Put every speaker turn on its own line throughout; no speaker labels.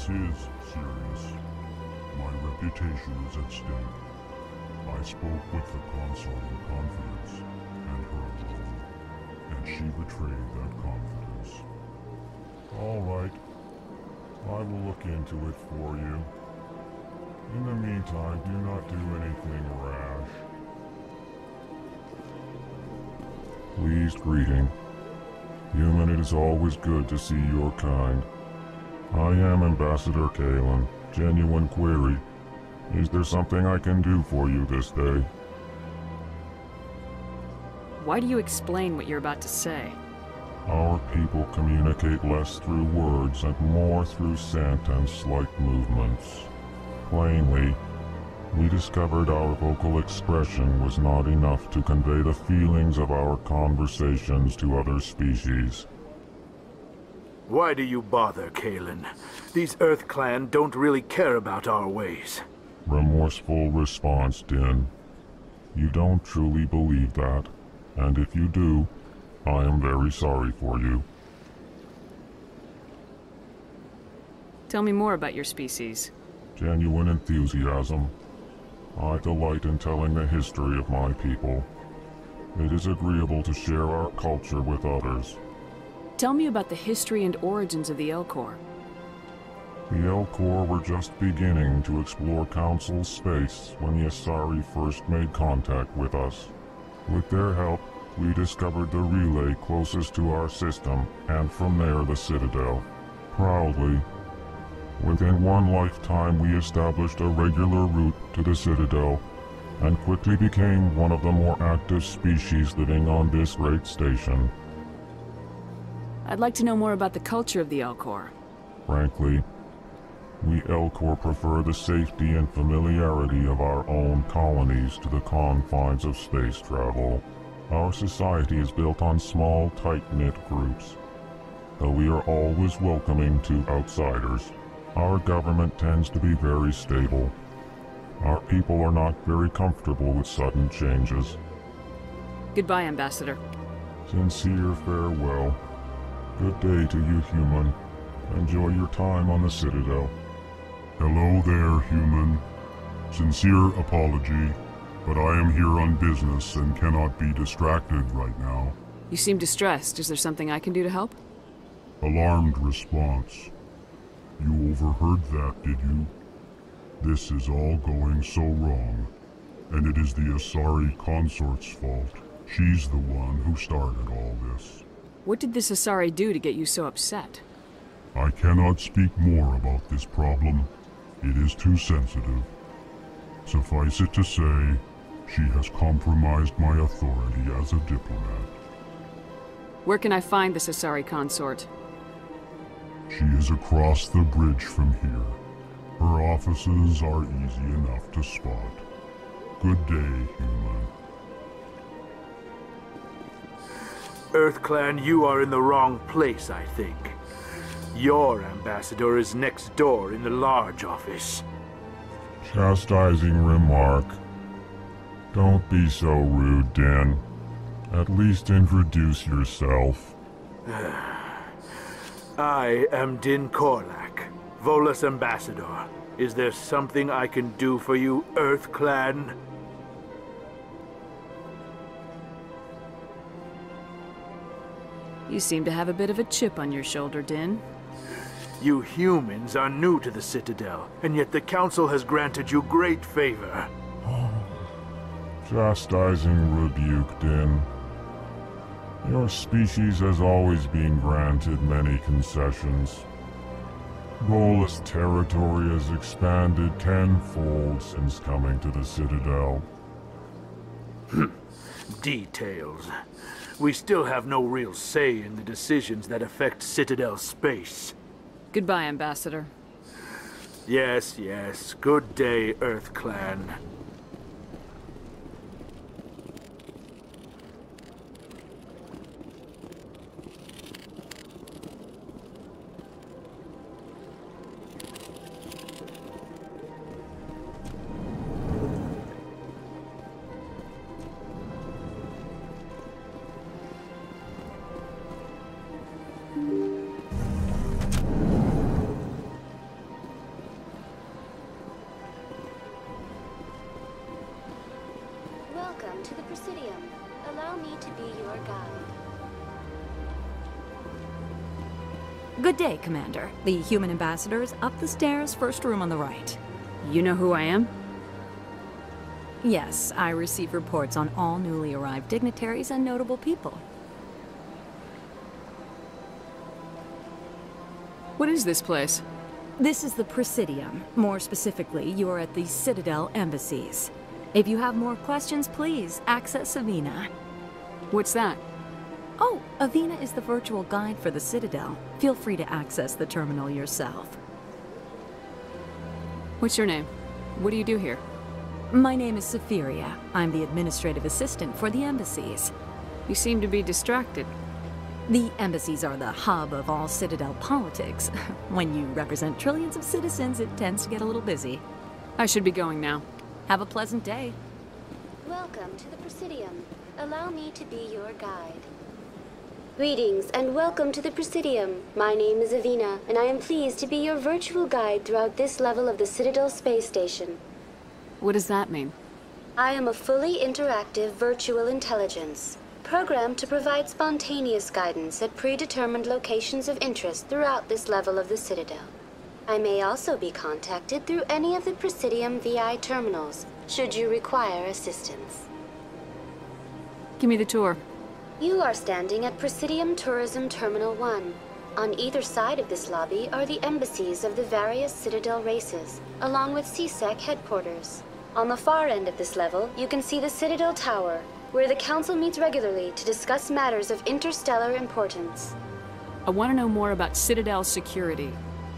is serious. My reputation is at stake. I spoke with the consort in confidence, and her alone, and she betrayed that confidence. All right. I will look into it for you. In the meantime, do not do anything rash. Pleased greeting. Human, it is always good to see your kind. I am Ambassador Kalen. Genuine query. Is there something I can do for you this day?
Why do you explain what you're about to say?
Our people communicate less through words and more through scent and slight movements. Plainly, we discovered our vocal expression was not enough to convey the feelings of our conversations to other species.
Why do you bother, Kalen? These Earth Clan don't really care about our ways.
Remorseful response, Din. You don't truly believe that, and if you do, I am very sorry for you.
Tell me more about your species.
Genuine enthusiasm. I delight in telling the history of my people. It is agreeable to share our culture with others.
Tell me about the history and origins of the Elcor.
The Elcor were just beginning to explore Council space when the Asari first made contact with us. With their help, we discovered the relay closest to our system, and from there the Citadel. Proudly, within one lifetime we established a regular route to the Citadel, and quickly became one of the more active species living on this great station.
I'd like to know more about the culture of the Elcor.
Frankly, we Elcor prefer the safety and familiarity of our own colonies to the confines of space travel. Our society is built on small, tight-knit groups. Though we are always welcoming to outsiders, our government tends to be very stable. Our people are not very comfortable with sudden changes.
Goodbye, Ambassador.
Sincere farewell. Good day to you, human. Enjoy your time on the Citadel. Hello there, human. Sincere apology, but I am here on business and cannot be distracted right now.
You seem distressed. Is there something I can do to help?
Alarmed response. You overheard that, did you? This is all going so wrong, and it is the Asari consort's fault. She's the one who started all this.
What did this Asari do to get you so upset?
I cannot speak more about this problem. It is too sensitive. Suffice it to say, she has compromised my authority as a diplomat.
Where can I find this Asari consort?
She is across the bridge from here. Her offices are easy enough to spot. Good day, human.
Earth Clan, you are in the wrong place, I think. Your ambassador is next door in the large office.
Chastising remark. Don't be so rude, Din. At least introduce yourself.
I am Din Korlak, Volus ambassador. Is there something I can do for you, Earth Clan?
You seem to have a bit of a chip on your shoulder, Din.
You humans are new to the Citadel, and yet the Council has granted you great favor.
Chastising rebuke, Din. Your species has always been granted many concessions. Volus territory has expanded tenfold since coming to the Citadel.
Details. We still have no real say in the decisions that affect Citadel space.
Goodbye, Ambassador.
Yes, yes. Good day, Earth Clan.
Good day, Commander. The human ambassador is up the stairs, first room on the right.
You know who I am?
Yes, I receive reports on all newly arrived dignitaries and notable people.
What is this place?
This is the Presidium. More specifically, you are at the Citadel embassies. If you have more questions, please access Avina.
What's that?
Oh, Avina is the virtual guide for the Citadel. Feel free to access the terminal yourself.
What's your name? What do you do here?
My name is Safiria. I'm the administrative assistant for the embassies.
You seem to be distracted.
The embassies are the hub of all Citadel politics. When you represent trillions of citizens, it tends to get a little busy.
I should be going now.
Have a pleasant day.
Welcome to the Presidium. Allow me to be your guide. Greetings and welcome to the Presidium. My name is Avina, and I am pleased to be your virtual guide throughout this level of the Citadel space station.
What does that mean?
I am a fully interactive virtual intelligence, programmed to provide spontaneous guidance at predetermined locations of interest throughout this level of the Citadel. I may also be contacted through any of the Presidium VI terminals, should you require assistance.
Give me the tour.
You are standing at Presidium Tourism Terminal 1. On either side of this lobby are the embassies of the various Citadel races, along with CSEC headquarters. On the far end of this level, you can see the Citadel Tower, where the Council meets regularly to discuss matters of interstellar importance.
I want to know more about Citadel security.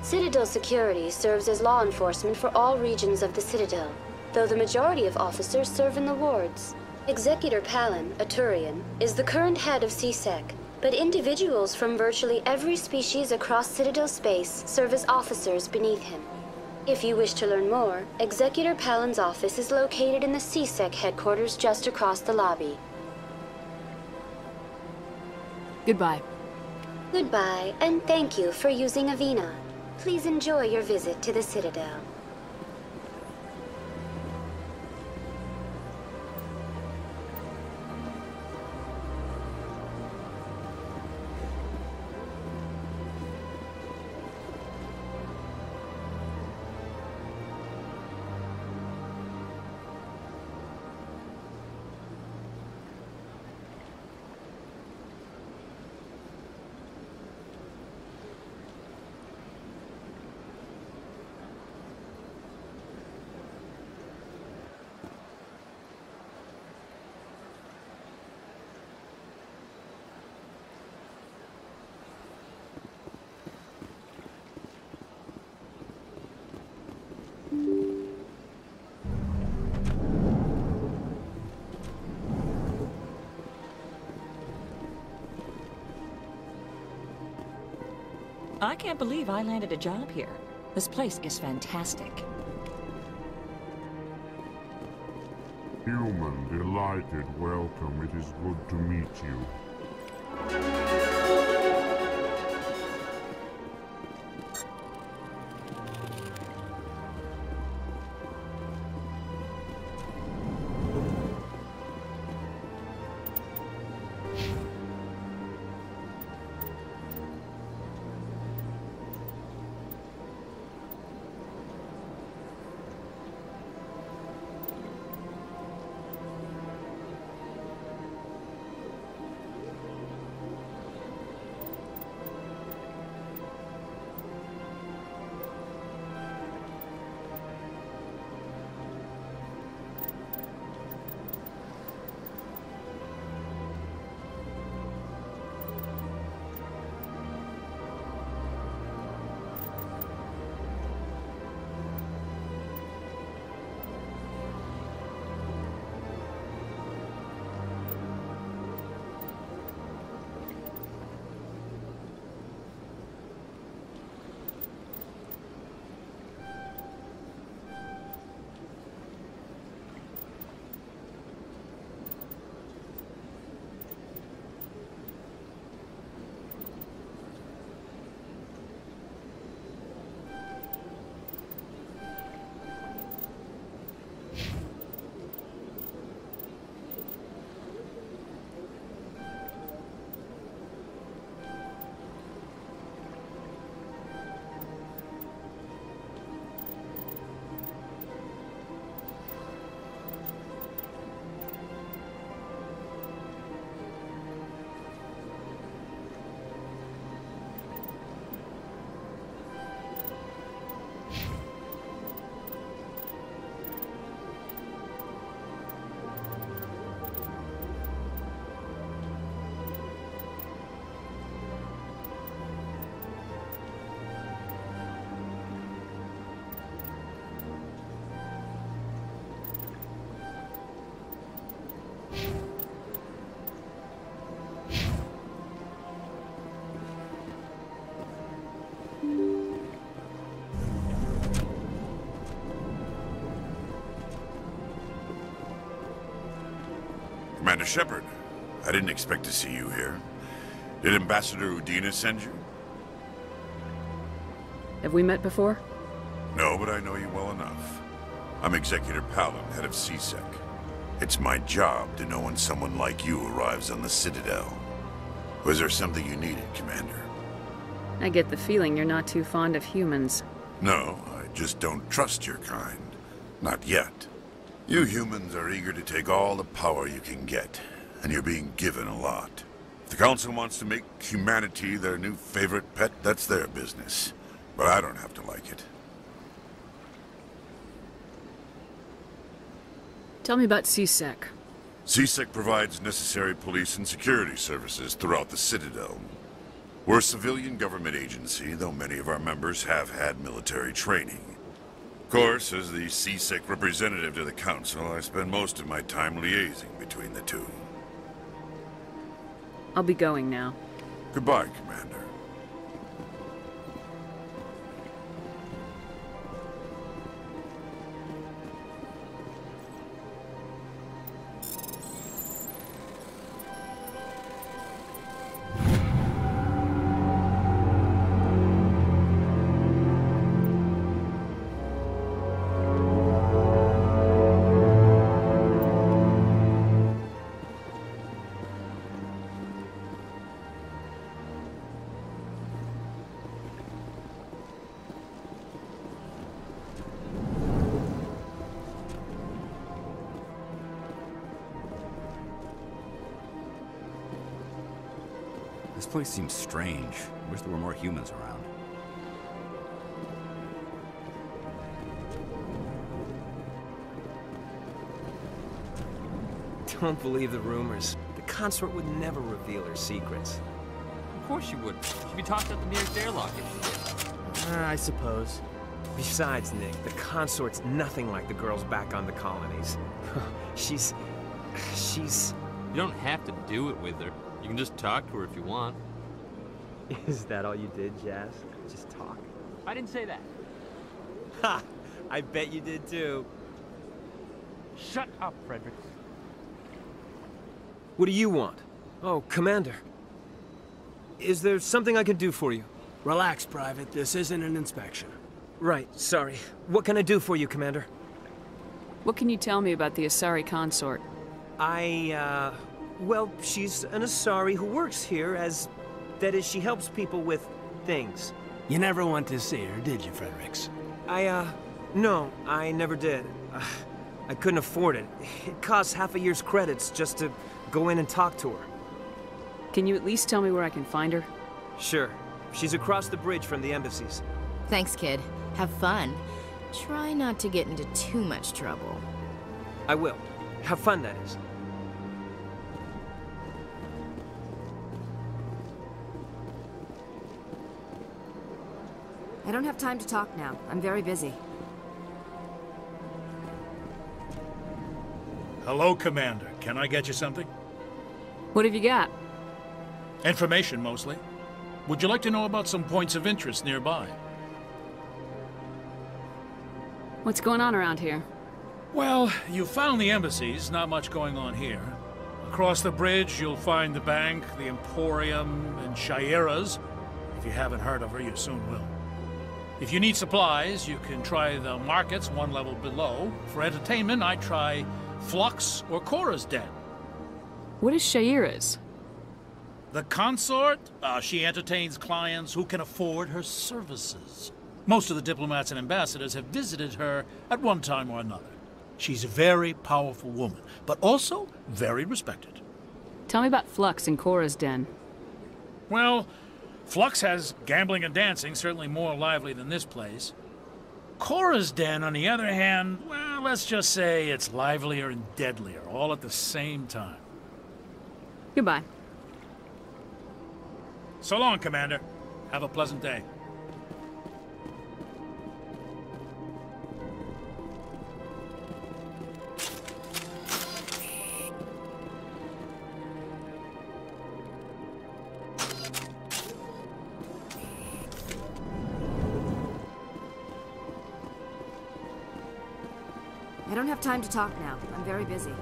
Citadel security serves as law enforcement for all regions of the Citadel, though the majority of officers serve in the wards. Executor Palin, a Turian, is the current head of CSEC, but individuals from virtually every species across Citadel space serve as officers beneath him. If you wish to learn more, Executor Palin's office is located in the CSEC headquarters just across the lobby.
Goodbye.
Goodbye, and thank you for using Avina. Please enjoy your visit to the Citadel.
I can't believe I landed a job here. This place is fantastic.
Human, delighted, welcome. It is good to meet you.
Commander Shepard, I didn't expect to see you here. Did Ambassador Udina send you?
Have we met before?
No, but I know you well enough. I'm Executor Palin, head of CSEC. It's my job to know when someone like you arrives on the Citadel. Was there something you needed, Commander?
I get the feeling you're not too fond of humans.
No, I just don't trust your kind. Not yet. You humans are eager to take all the power you can get, and you're being given a lot. If the Council wants to make humanity their new favorite pet, that's their business. But I don't have to like it.
Tell me about CSEC.
CSEC provides necessary police and security services throughout the Citadel. We're a civilian government agency, though many of our members have had military training. Of course, as the CSEC representative to the Council, I spend most of my time liaising between the two.
I'll be going now.
Goodbye, Commander.
This place seems strange. I wish there were more humans around.
Don't believe the rumors. The consort would never reveal her secrets.
Of course you would. She'd be tossed out the nearest airlock if she did.
I suppose. Besides, Nick, the consort's nothing like the girls back on the colonies. She's...
You don't have to do it with her. You can just talk to her if you want.
Is that all you did, Jazz? Just talk?
I didn't say that.
Ha! I bet you did too.
Shut up, Frederick.
What do you want? Oh, Commander. Is there something I can do for you?
Relax, Private. This isn't an inspection.
Right, sorry. What can I do for you, Commander?
What can you tell me about the Asari consort?
Well, she's an Asari who works here as... That is, she helps people with things.
You never went to see her, did you, Fredericks?
No, I never did. I couldn't afford it. It costs half a year's credits just to go in and talk to her.
Can you at least tell me where I can find her?
Sure. She's across the bridge from the embassies.
Thanks, kid. Have fun. Try not to get into too much trouble.
I will. Have fun, that is.
I don't have time to talk now. I'm very busy.
Hello, Commander. Can I get you something?
What have you got?
Information, mostly. Would you like to know about some points of interest nearby?
What's going on around here?
Well, you found the embassies. Not much going on here. Across the bridge, you'll find the bank, the Emporium, and Shaira's. If you haven't heard of her, you soon will. If you need supplies, you can try the markets one level below. For entertainment, I try Flux or Cora's Den.
What is Shaira's?
The consort? She entertains clients who can afford her services. Most of the diplomats and ambassadors have visited her at one time or another. She's a very powerful woman, but also very respected.
Tell me about Flux and Cora's Den.
Well, Flux has gambling and dancing, certainly more lively than this place. Cora's Den, on the other hand, well, let's just say it's livelier and deadlier, all at the same time.
Goodbye.
So long, Commander. Have a pleasant day.
I don't have time to talk now. I'm very busy.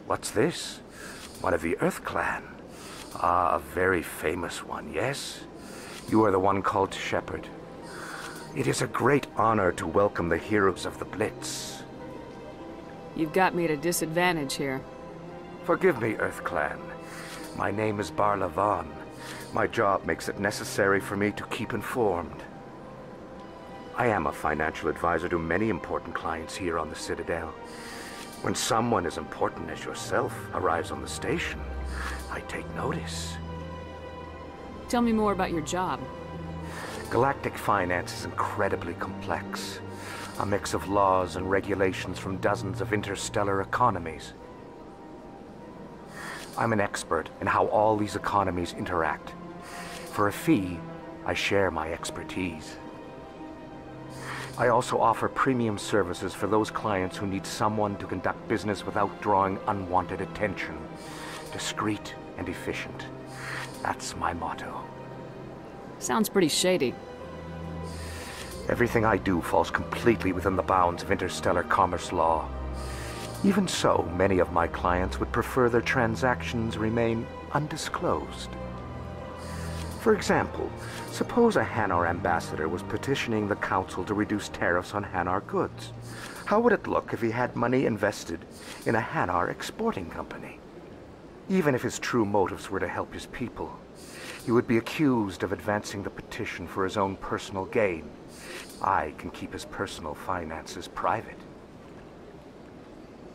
What's this? One of the Earth Clan. Ah, a very famous one, yes? You are the one called Shepherd. It is a great honor to welcome the heroes of the Blitz.
You've got me at a disadvantage here.
Forgive me, Earth Clan. My name is Barla Vaughn. My job makes it necessary for me to keep informed. I am a financial advisor to many important clients here on the Citadel. When someone as important as yourself arrives on the station, I take notice.
Tell me more about your job.
Galactic finance is incredibly complex. A mix of laws and regulations from dozens of interstellar economies. I'm an expert in how all these economies interact. For a fee, I share my expertise. I also offer premium services for those clients who need someone to conduct business without drawing unwanted attention. Discreet and efficient. That's my motto.
Sounds pretty shady.
Everything I do falls completely within the bounds of interstellar commerce law. Even so, many of my clients would prefer their transactions remain undisclosed. For example, suppose a Hanar ambassador was petitioning the Council to reduce tariffs on Hanar goods. How would it look if he had money invested in a Hanar exporting company? Even if his true motives were to help his people, he would be accused of advancing the petition for his own personal gain. I can keep his personal finances private.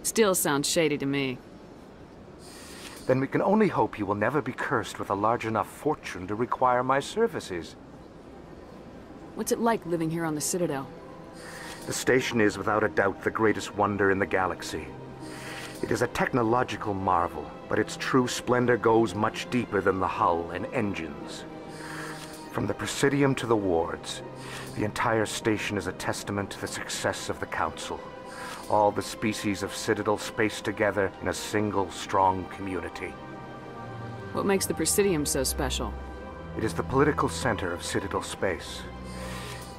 Still sounds shady to me.
Then we can only hope you will never be cursed with a large enough fortune to require my services.
What's it like living here on the Citadel?
The station is without a doubt the greatest wonder in the galaxy. It is a technological marvel, but its true splendor goes much deeper than the hull and engines. From the Presidium to the wards, the entire station is a testament to the success of the Council. All the species of Citadel spaced together in a single, strong community.
What makes the Presidium so special?
It is the political center of Citadel space.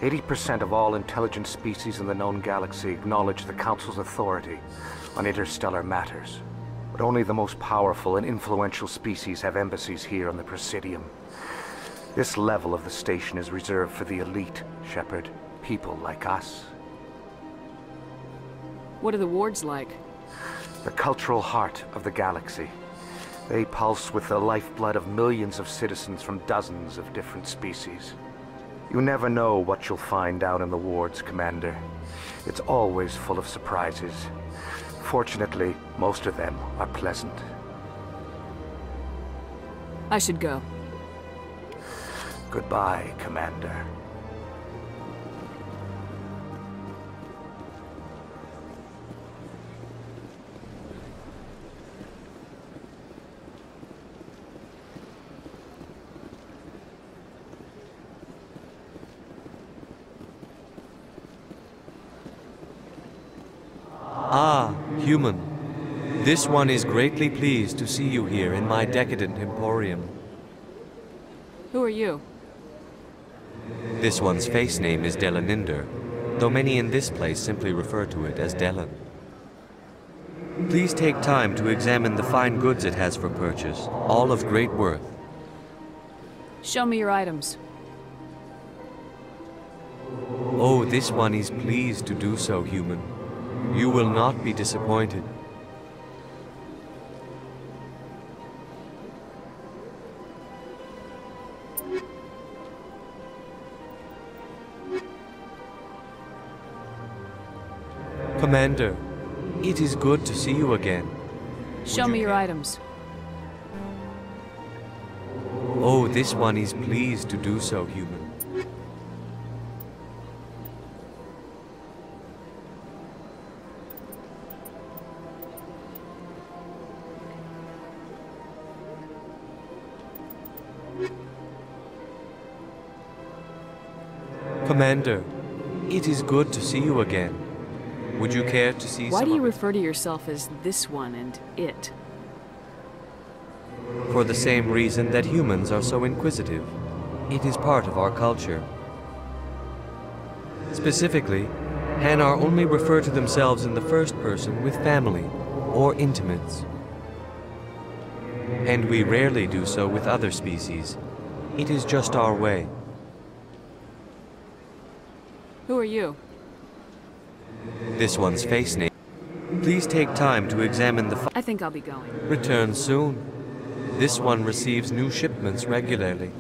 80% of all intelligent species in the known galaxy acknowledge the Council's authority on interstellar matters. But only the most powerful and influential species have embassies here on the Presidium. This level of the station is reserved for the elite, Shepard. People like us.
What are the wards like?
The cultural heart of the galaxy. They pulse with the lifeblood of millions of citizens from dozens of different species. You never know what you'll find down in the wards, Commander. It's always full of surprises. Fortunately, most of them are pleasant.
I should go.
Goodbye, Commander.
Ah, human. This one is greatly pleased to see you here in my decadent emporium.
Who are you?
This one's face name is Delaninder, though many in this place simply refer to it as Delan. Please take time to examine the fine goods it has for purchase, all of great worth.
Show me your items.
Oh, this one is pleased to do so, human. You will not be disappointed. Commander, it is good to see you again.
Show me your items.
Oh, this one is pleased to do so, human. Commander, it is good to see you again. Would you care to see
Why
some
do you
of it?
refer to yourself as this one and it?
For the same reason that humans are so inquisitive. It is part of our culture. Specifically, Hanar only refer to themselves in the first person with family or intimates. And we rarely do so with other species. It is just our way.
Who are you?
This one's face name. Please take time to examine the
I think I'll be going.
Return soon. This one receives new shipments regularly.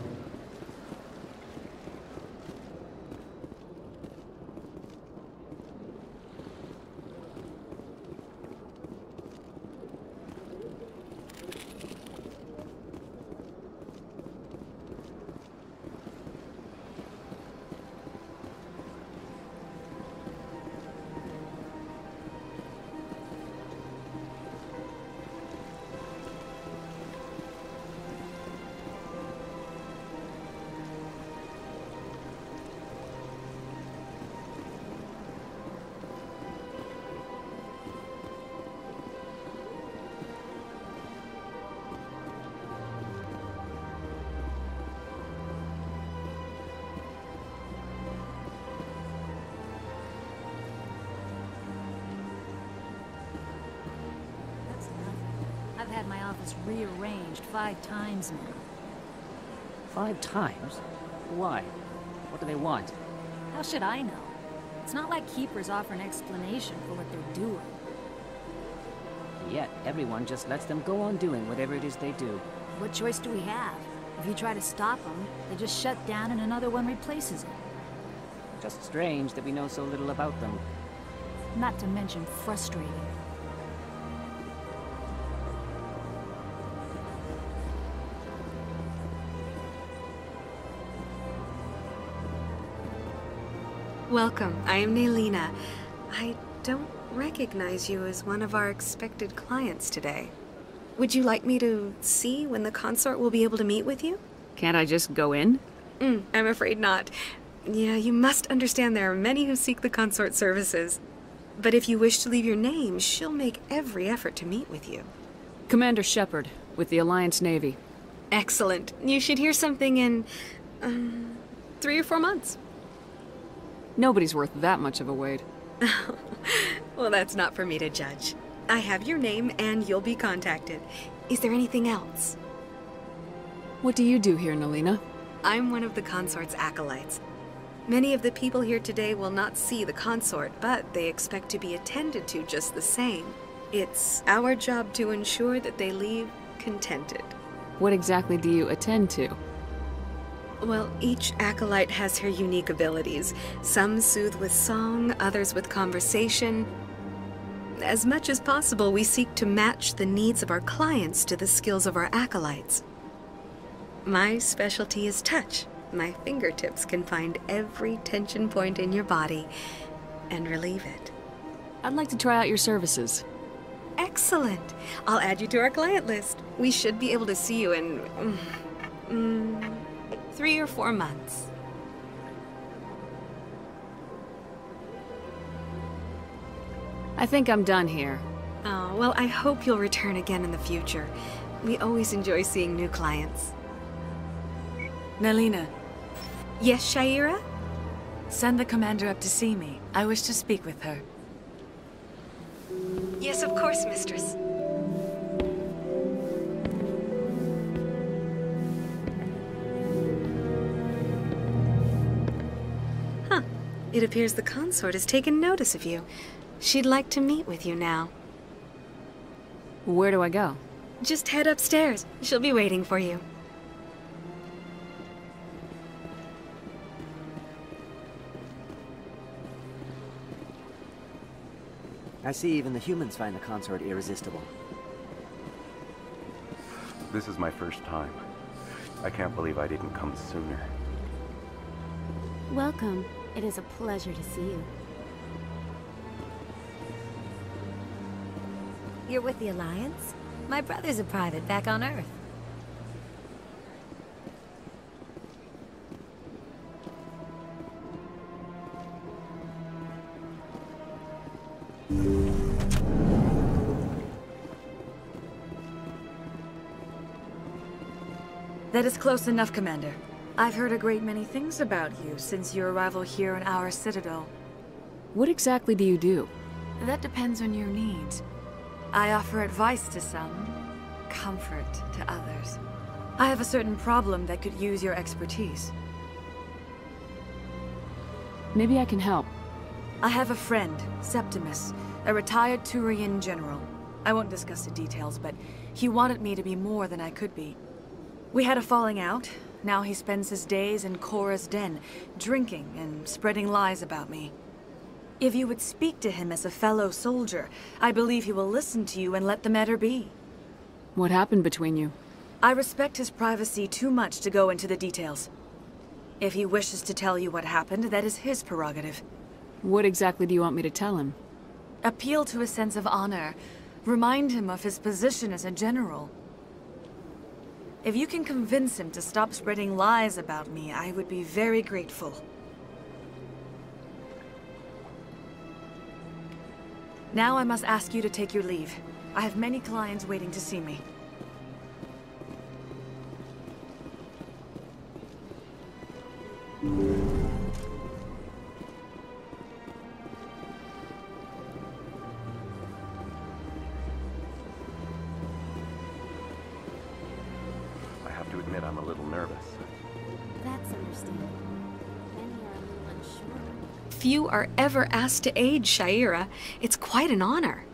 I've had my office rearranged 5 times now.
5 times? Why? What do they want?
How should I know? It's not like Keepers offer an explanation for what they're doing.
Yet, everyone just lets them go on doing whatever it is they do.
What choice do we have? If you try to stop them, they just shut down and another one replaces it.
Just strange that we know so little about them.
Not to mention frustrating.
Welcome, I am Nelina. I don't recognize you as one of our expected clients today. Would you like me to see when the consort will be able to meet with you?
Can't I just go in?
I'm afraid not. Yeah, you must understand there are many who seek the consort services. But if you wish to leave your name, she'll make every effort to meet with you.
Commander Shepard, with the Alliance Navy.
Excellent. You should hear something in, 3 or 4 months.
Nobody's worth that much of a wait.
Well, that's not for me to judge. I have your name, and you'll be contacted. Is there anything else?
What do you do here, Nelina?
I'm one of the consort's acolytes. Many of the people here today will not see the consort, but they expect to be attended to just the same. It's our job to ensure that they leave contented.
What exactly do you attend to?
Well, each acolyte has her unique abilities. Some soothe with song, others with conversation. As much as possible, we seek to match the needs of our clients to the skills of our acolytes. My specialty is touch. My fingertips can find every tension point in your body and relieve it.
I'd like to try out your services.
Excellent. I'll add you to our client list. We should be able to see you in 3 or 4 months.
I think I'm done here.
Oh, well, I hope you'll return again in the future. We always enjoy seeing new clients.
Nelina.
Yes, Shaira?
Send the commander up to see me. I wish to speak with her.
Yes, of course, mistress. Huh. It appears the consort has taken notice of you. She'd like to meet with you now.
Where do I go?
Just head upstairs. She'll be waiting for you.
I see even the humans find the consort irresistible.
This is my first time. I can't believe I didn't come sooner.
Welcome. It is a pleasure to see you.
You're with the Alliance? My brother's a private back on Earth.
That is close enough, Commander. I've heard a great many things about you since your arrival here in our citadel.
What exactly do you do?
That depends on your needs. I offer advice to some, comfort to others. I have a certain problem that could use your expertise.
Maybe I can help.
I have a friend, Septimus, a retired Turian general. I won't discuss the details, but he wanted me to be more than I could be. We had a falling out. Now he spends his days in Cora's den, drinking and spreading lies about me. If you would speak to him as a fellow soldier, I believe he will listen to you and let the matter be.
What happened between you?
I respect his privacy too much to go into the details. If he wishes to tell you what happened, that is his prerogative.
What exactly do you want me to tell him?
Appeal to his sense of honor. Remind him of his position as a general. If you can convince him to stop spreading lies about me, I would be very grateful. Now I must ask you to take your leave. I have many clients waiting to see me.
I have to admit I'm a little nervous.
That's understandable. Many are a little unsure.
Few are ever asked to aid Shaira. It's quite an honor.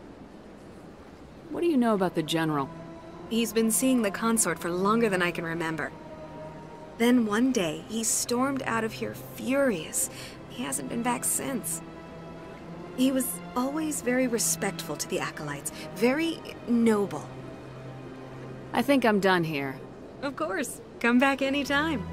What do you know about the General?
He's been seeing the consort for longer than I can remember. Then one day, he stormed out of here furious. He hasn't been back since. He was always very respectful to the acolytes, very noble.
I think I'm done here.
Of course. Come back anytime.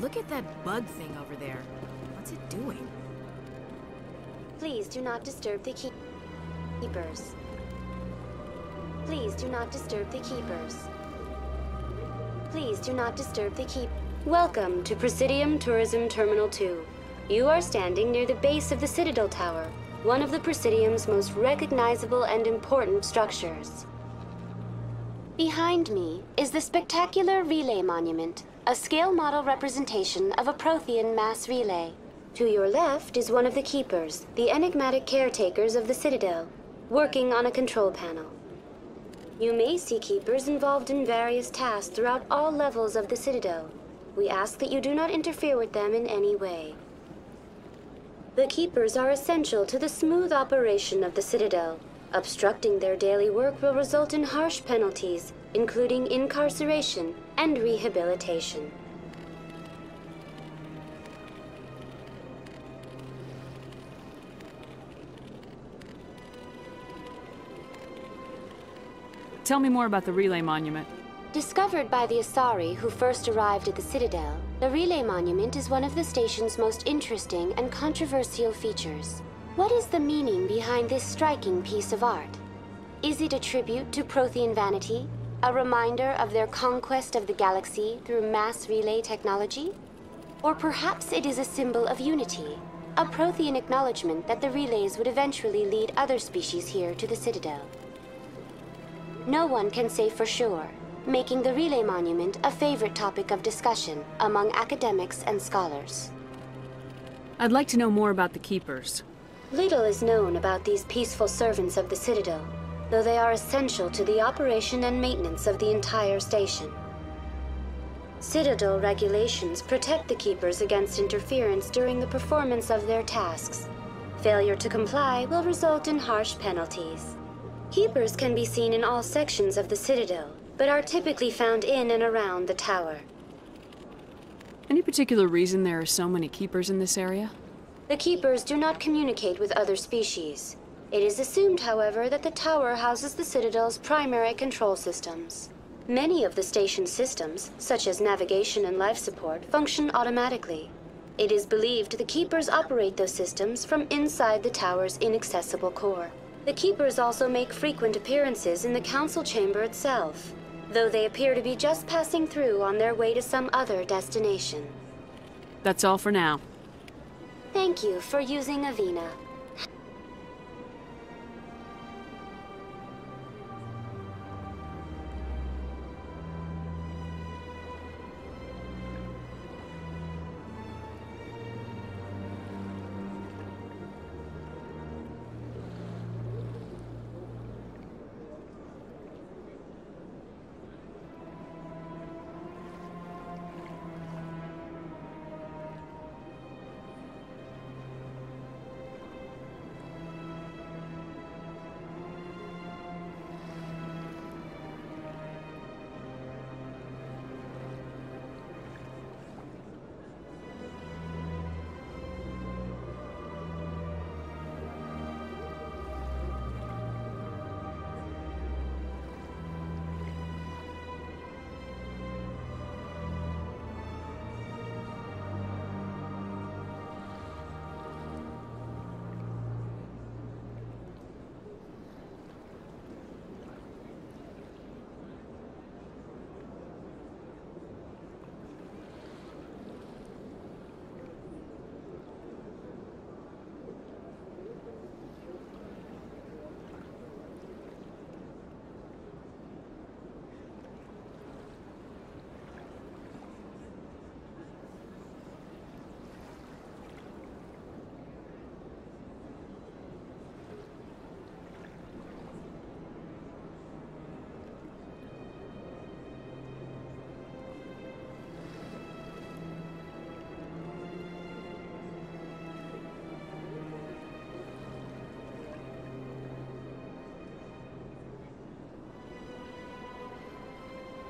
Look at that bug thing over there. What's it doing?
Please do not disturb the keepers. Please do not disturb the keepers. Please do not disturb the keep. Welcome to Presidium Tourism Terminal 2. You are standing near the base of the Citadel Tower, one of the Presidium's most recognizable and important structures. Behind me is the spectacular Relay Monument, a scale model representation of a Prothean mass relay. To your left is one of the Keepers, the enigmatic caretakers of the Citadel, working on a control panel. You may see Keepers involved in various tasks throughout all levels of the Citadel. We ask that you do not interfere with them in any way. The Keepers are essential to the smooth operation of the Citadel. Obstructing their daily work will result in harsh penalties, including incarceration and rehabilitation.
Tell me more about the Relay Monument.
Discovered by the Asari who first arrived at the Citadel, the Relay Monument is one of the station's most interesting and controversial features. What is the meaning behind this striking piece of art? Is it a tribute to Prothean vanity? A reminder of their conquest of the galaxy through mass relay technology? Or perhaps it is a symbol of unity, a Prothean acknowledgement that the relays would eventually lead other species here to the Citadel. No one can say for sure, making the Relay Monument a favorite topic of discussion among academics and scholars.
I'd like to know more about the Keepers.
Little is known about these peaceful servants of the Citadel, though they are essential to the operation and maintenance of the entire station. Citadel regulations protect the Keepers against interference during the performance of their tasks. Failure to comply will result in harsh penalties. Keepers can be seen in all sections of the Citadel, but are typically found in and around the tower.
Any particular reason there are so many Keepers in this area?
The Keepers do not communicate with other species. It is assumed, however, that the tower houses the Citadel's primary control systems. Many of the station's systems, such as navigation and life support, function automatically. It is believed the Keepers operate those systems from inside the tower's inaccessible core. The Keepers also make frequent appearances in the council chamber itself, though they appear to be just passing through on their way to some other destination.
That's all for now.
Thank you for using Avina.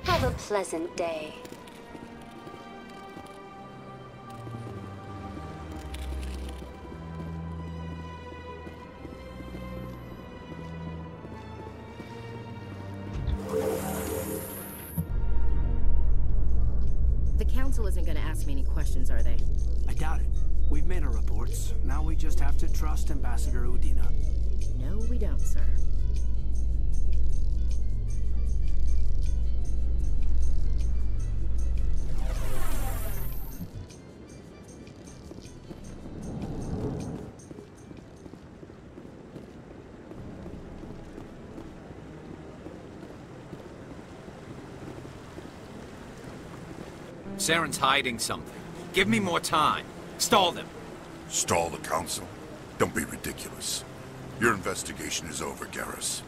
Have a pleasant day.
The Council isn't gonna ask me any questions, are they?
I doubt it. We've made our reports. Now we just have to trust Ambassador Udina.
No, we don't, sir.
Saren's hiding something. Give me more time. Stall them.
Stall the Council? Don't be ridiculous. Your investigation is over, Garrus.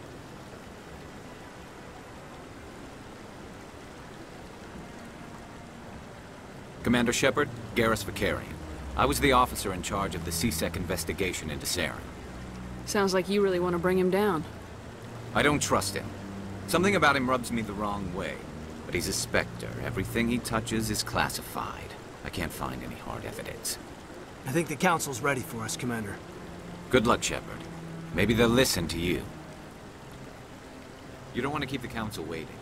Commander Shepard, Garrus Vakarian. I was the officer in charge of the CSEC investigation into Saren.
Sounds like you really want to bring him down.
I don't trust him. Something about him rubs me the wrong way. But he's a Spectre. Everything he touches is classified. I can't find any hard evidence.
I think the Council's ready for us, Commander.
Good luck, Shepard. Maybe they'll listen to you. You don't want to keep the Council waiting.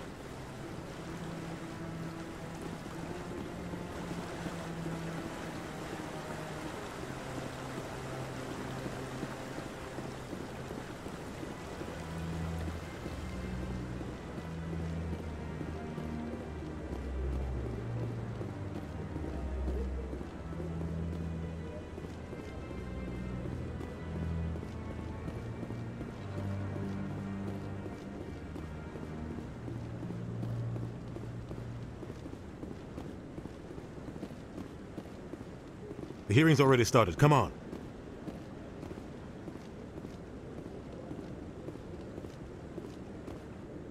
The hearing's already started. Come on.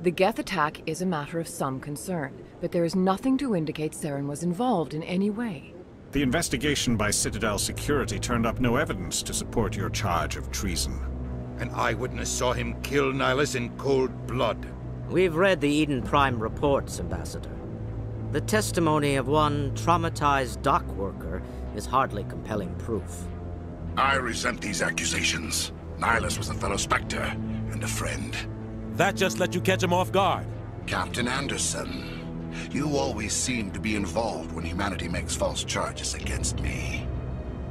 The Geth attack is a matter of some concern, but there is nothing to indicate Saren was involved in any way.
The investigation by Citadel Security turned up no evidence to support your charge of treason.
An eyewitness saw him kill Nihilus in cold blood.
We've read the Eden Prime reports, Ambassador. The testimony of one traumatized dock worker is hardly compelling proof.
I resent these accusations. Nihilus was a fellow Spectre and a friend.
That just let you catch him off guard.
Captain Anderson, you always seem to be involved when humanity makes false charges against me.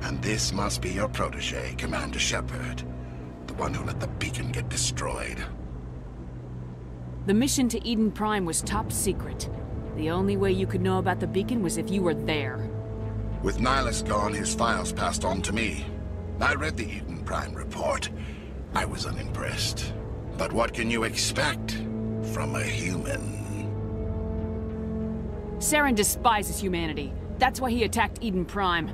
And this must be your protege, Commander Shepard. The one who let the beacon get destroyed.
The mission to Eden Prime was top secret. The only way you could know about the beacon was if you were there.
With Nihilus gone, his files passed on to me. I read the Eden Prime report. I was unimpressed. But what can you expect from a human?
Saren despises humanity. That's why he attacked Eden Prime.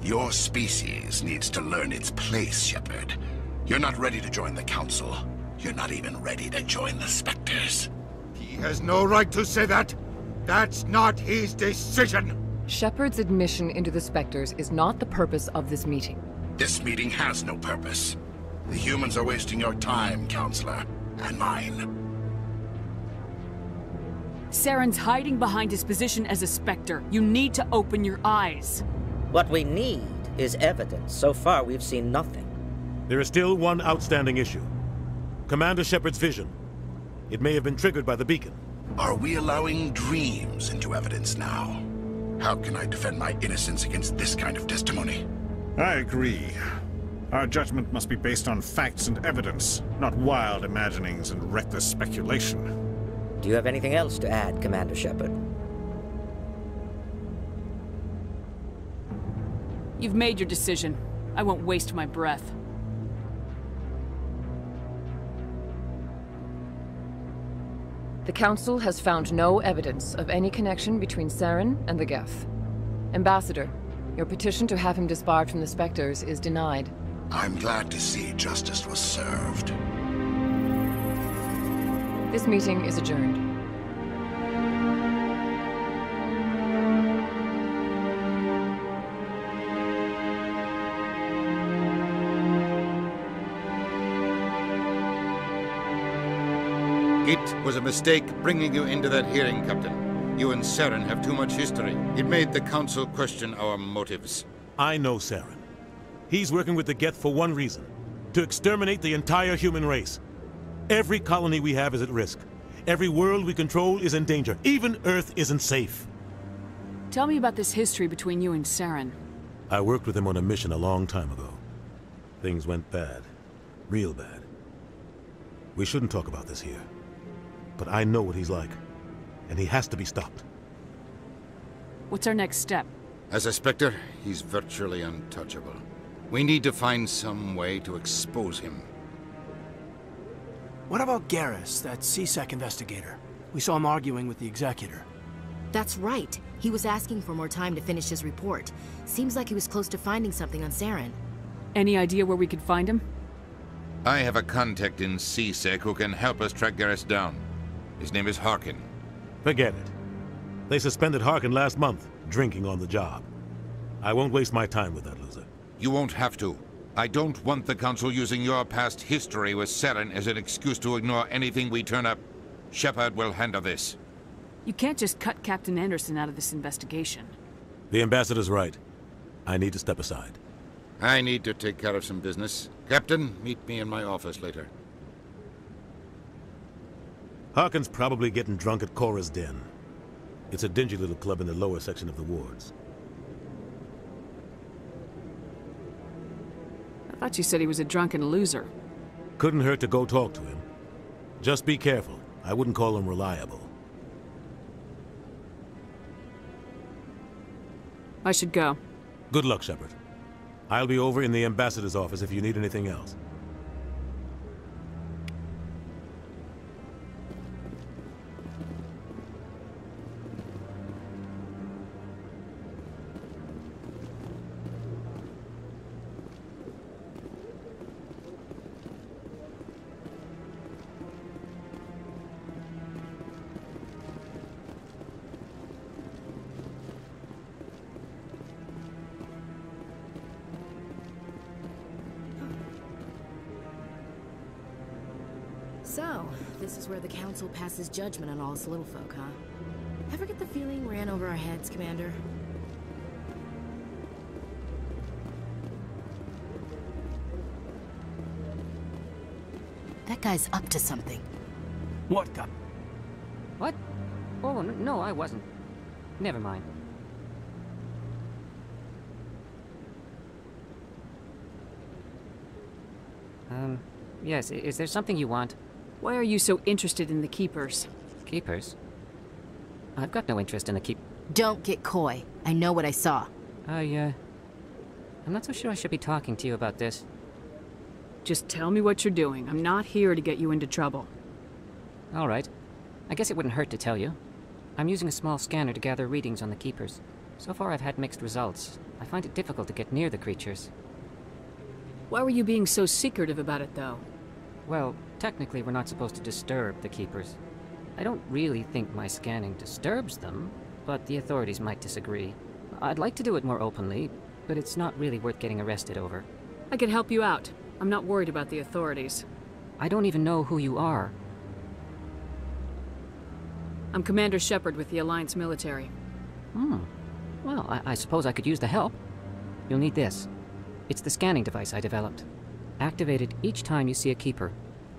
Your species needs to learn its place, Shepard. You're not ready to join the Council. You're not even ready to join the Spectres. He has no right to say that. That's not his decision.
Shepard's admission into the Spectres is not the purpose of this meeting.
This meeting has no purpose. The humans are wasting your time, Counselor, and mine.
Saren's hiding behind his position as a Spectre. You need to open your eyes.
What we need is evidence. So far, we've seen nothing.
There is still one outstanding issue. Commander Shepard's vision. It may have been triggered by the beacon.
Are we allowing dreams into evidence now? How can I defend my innocence against this kind of testimony?
I agree. Our judgment must be based on facts and evidence, not wild imaginings and reckless speculation.
Do you have anything else to add, Commander Shepard?
You've made your decision. I won't waste my breath.
The Council has found no evidence of any connection between Saren and the Geth. Ambassador, your petition to have him disbarred from the Spectres is denied.
I'm glad to see justice was served.
This meeting is adjourned.
It was a mistake bringing you into that hearing, Captain. You and Saren have too much history. It made the Council question our motives.
I know Saren. He's working with the Geth for one reason. To exterminate the entire human race. Every colony we have is at risk. Every world we control is in danger. Even Earth isn't safe.
Tell me about this history between you and Saren.
I worked with him on a mission a long time ago. Things went bad. Real bad. We shouldn't talk about this here. But I know what he's like. And he has to be stopped.
What's our next step?
As a Spectre, he's virtually untouchable. We need to find some way to expose him.
What about Garrus, that CSEC investigator? We saw him arguing with the Executor.
That's right. He was asking for more time to finish his report. Seems like he was close to finding something on Saren.
Any idea where we could find him?
I have a contact in CSEC who can help us track Garrus down. His name is Harkin.
Forget it. They suspended Harkin last month, drinking on the job. I won't waste my time with that loser.
You won't have to. I don't want the Council using your past history with Saren as an excuse to ignore anything we turn up. Shepard will handle this.
You can't just cut Captain Anderson out of this investigation.
The Ambassador's right. I need to step aside.
I need to take care of some business. Captain, meet me in my office later.
Harkin's probably getting drunk at Cora's Den. It's a dingy little club in the lower section of the wards.
I thought you said he was a drunken loser.
Couldn't hurt to go talk to him. Just be careful. I wouldn't call him reliable.
I should go.
Good luck, Shepard. I'll be over in the Ambassador's office if you need anything else.
So, this is where the Council passes judgment on all us little folk, huh? Ever get the feeling we're in over our heads, Commander? That guy's up to something.
What guy?
What? Oh, no, I wasn't. Never mind. Yes, is there something you want?
Why are you so interested in the Keepers?
Keepers? I've got no interest in the
Don't get coy. I know what I saw.
I'm not so sure I should be talking to you about this.
Just tell me what you're doing. I'm not here to get you into trouble.
All right. I guess it wouldn't hurt to tell you. I'm using a small scanner to gather readings on the Keepers. So far I've had mixed results. I find it difficult to get near the creatures.
Why were you being so secretive about it, though?
Well, technically we're not supposed to disturb the Keepers. I don't really think my scanning disturbs them, but the authorities might disagree. I'd like to do it more openly, but it's not really worth getting arrested over.
I can help you out. I'm not worried about the authorities.
I don't even know who you are.
I'm Commander Shepard with the Alliance military.
Well, I suppose I could use the help. You'll need this. It's the scanning device I developed. Activate it each time you see a Keeper.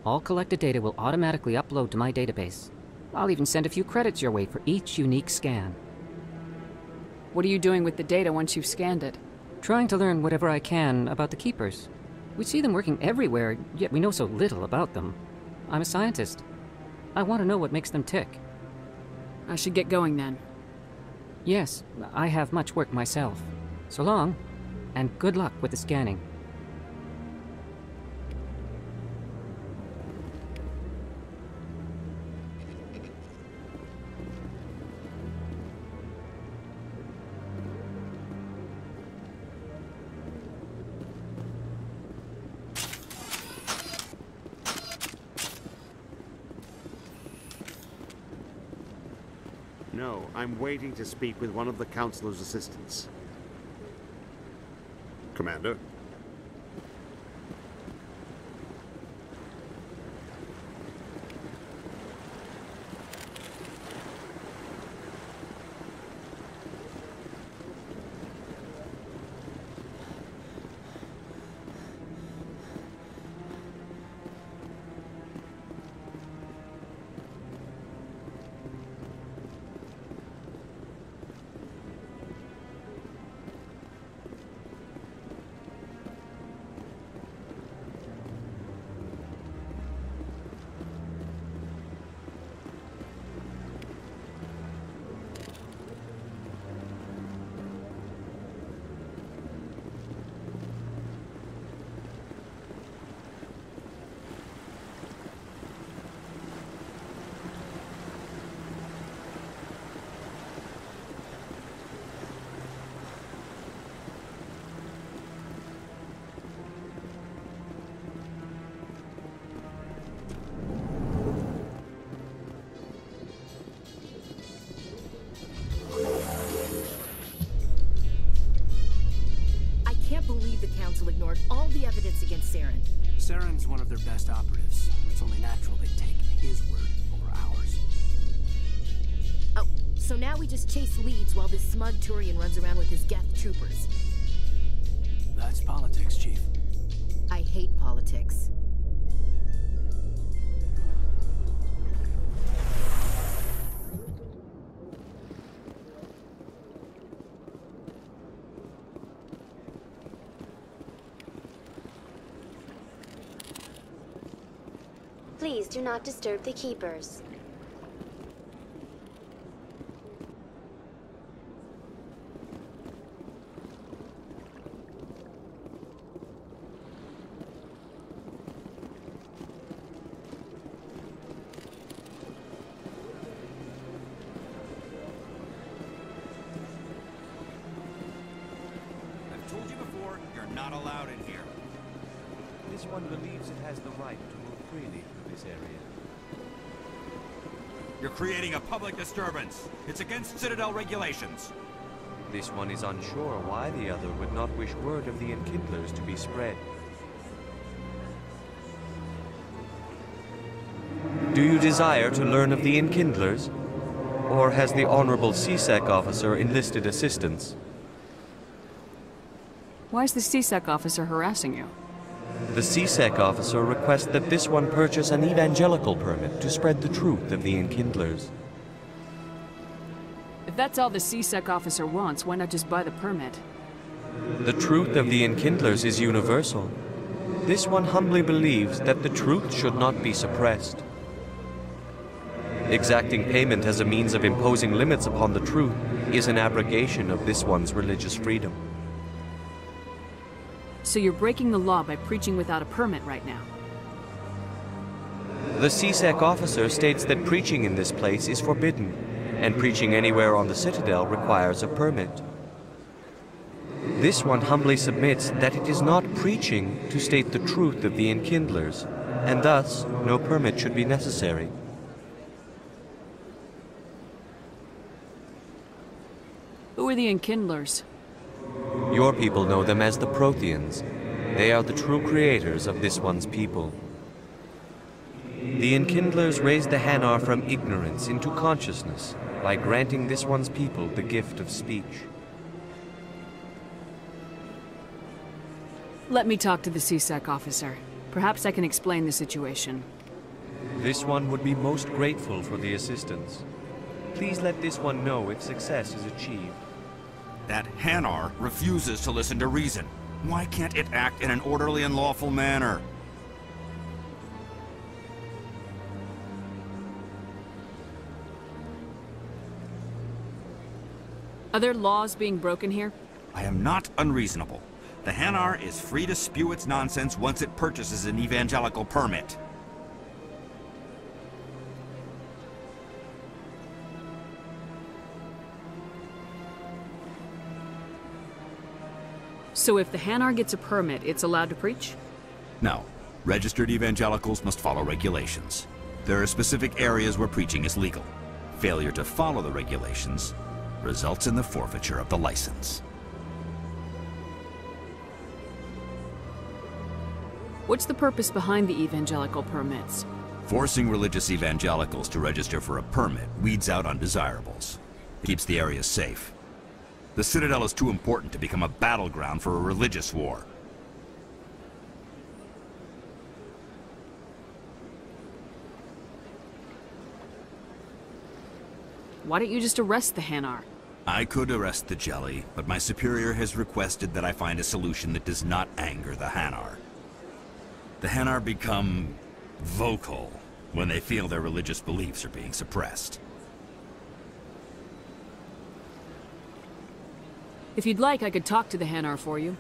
All collected data will automatically upload to my database. I'll even send a few credits your way for each unique scan.
What are you doing with the data once you've scanned it?
Trying to learn whatever I can about the Keepers. We see them working everywhere, yet we know so little about them. I'm a scientist. I want to know what makes them tick.
I should get going then.
Yes, I have much work myself. So long, and good luck with the scanning.
No, I'm waiting to speak with one of the Councilor's assistants. Commander?
Council ignored all the evidence against Saren.
Saren's one of their best operatives. It's only natural they take his word over ours.
Oh, so now we just chase leads while this smug Turian runs around with his Geth troopers.
That's politics, Chief.
I hate politics.
Please do not disturb the keepers.
I've told you before, you're not allowed in here.
This one believes it has the right to move freely through this area.
You're creating a public disturbance. It's against Citadel regulations.
This one is unsure why the other would not wish word of the Enkindlers to be spread. Do you desire to learn of the Enkindlers? Or has the Honorable CSEC officer enlisted assistance?
Why is the CSEC officer harassing you?
The CSEC officer requests that this one purchase an evangelical permit to spread the truth of the Enkindlers.
If that's all the CSEC officer wants, why not just buy the permit?
The truth of the Enkindlers is universal. This one humbly believes that the truth should not be suppressed. Exacting payment as a means of imposing limits upon the truth is an abrogation of this one's religious freedom.
So you're breaking the law by preaching without a permit right now?
The CSEC officer states that preaching in this place is forbidden, and preaching anywhere on the Citadel requires a permit. This one humbly submits that it is not preaching to state the truth of the Enkindlers, and thus no permit should be necessary.
Who are the Enkindlers?
Your people know them as the Protheans. They are the true creators of this one's people. The Enkindlers raised the Hanar from ignorance into consciousness by granting this one's people the gift of speech.
Let me talk to the CSEC officer. Perhaps I can explain the situation.
This one would be most grateful for the assistance. Please let this one know if success is achieved.
That Hanar refuses to listen to reason. Why can't it act in an orderly and lawful manner?
Are there laws being broken here?
I am not unreasonable. The Hanar is free to spew its nonsense once it purchases an evangelical permit.
So if the Hanar gets a permit, it's allowed to preach?
No. Registered evangelicals must follow regulations. There are specific areas where preaching is legal. Failure to follow the regulations results in the forfeiture of the license.
What's the purpose behind the evangelical permits?
Forcing religious evangelicals to register for a permit weeds out undesirables. It keeps the area safe. The Citadel is too important to become a battleground for a religious war.
Why don't you just arrest the Hanar?
I could arrest the Jelly, but my superior has requested that I find a solution that does not anger the Hanar. The Hanar become vocal when they feel their religious beliefs are being suppressed.
If you'd like, I could talk to the Hanar for you.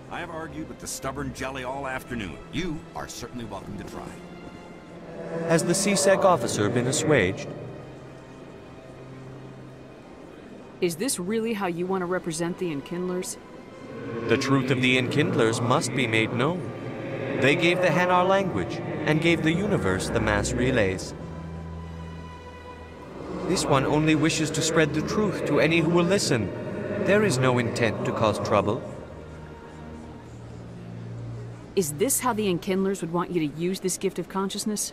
I have argued with the stubborn Jelly all afternoon. You are certainly welcome to try.
Has the CSEC officer been assuaged?
Is this really how you want to represent the Enkindlers?
The truth of the Enkindlers must be made known. They gave the Hanar language, and gave the universe the mass relays. This one only wishes to spread the truth to any who will listen. There is no intent to cause trouble.
Is this how the Enkindlers would want you to use this gift of consciousness?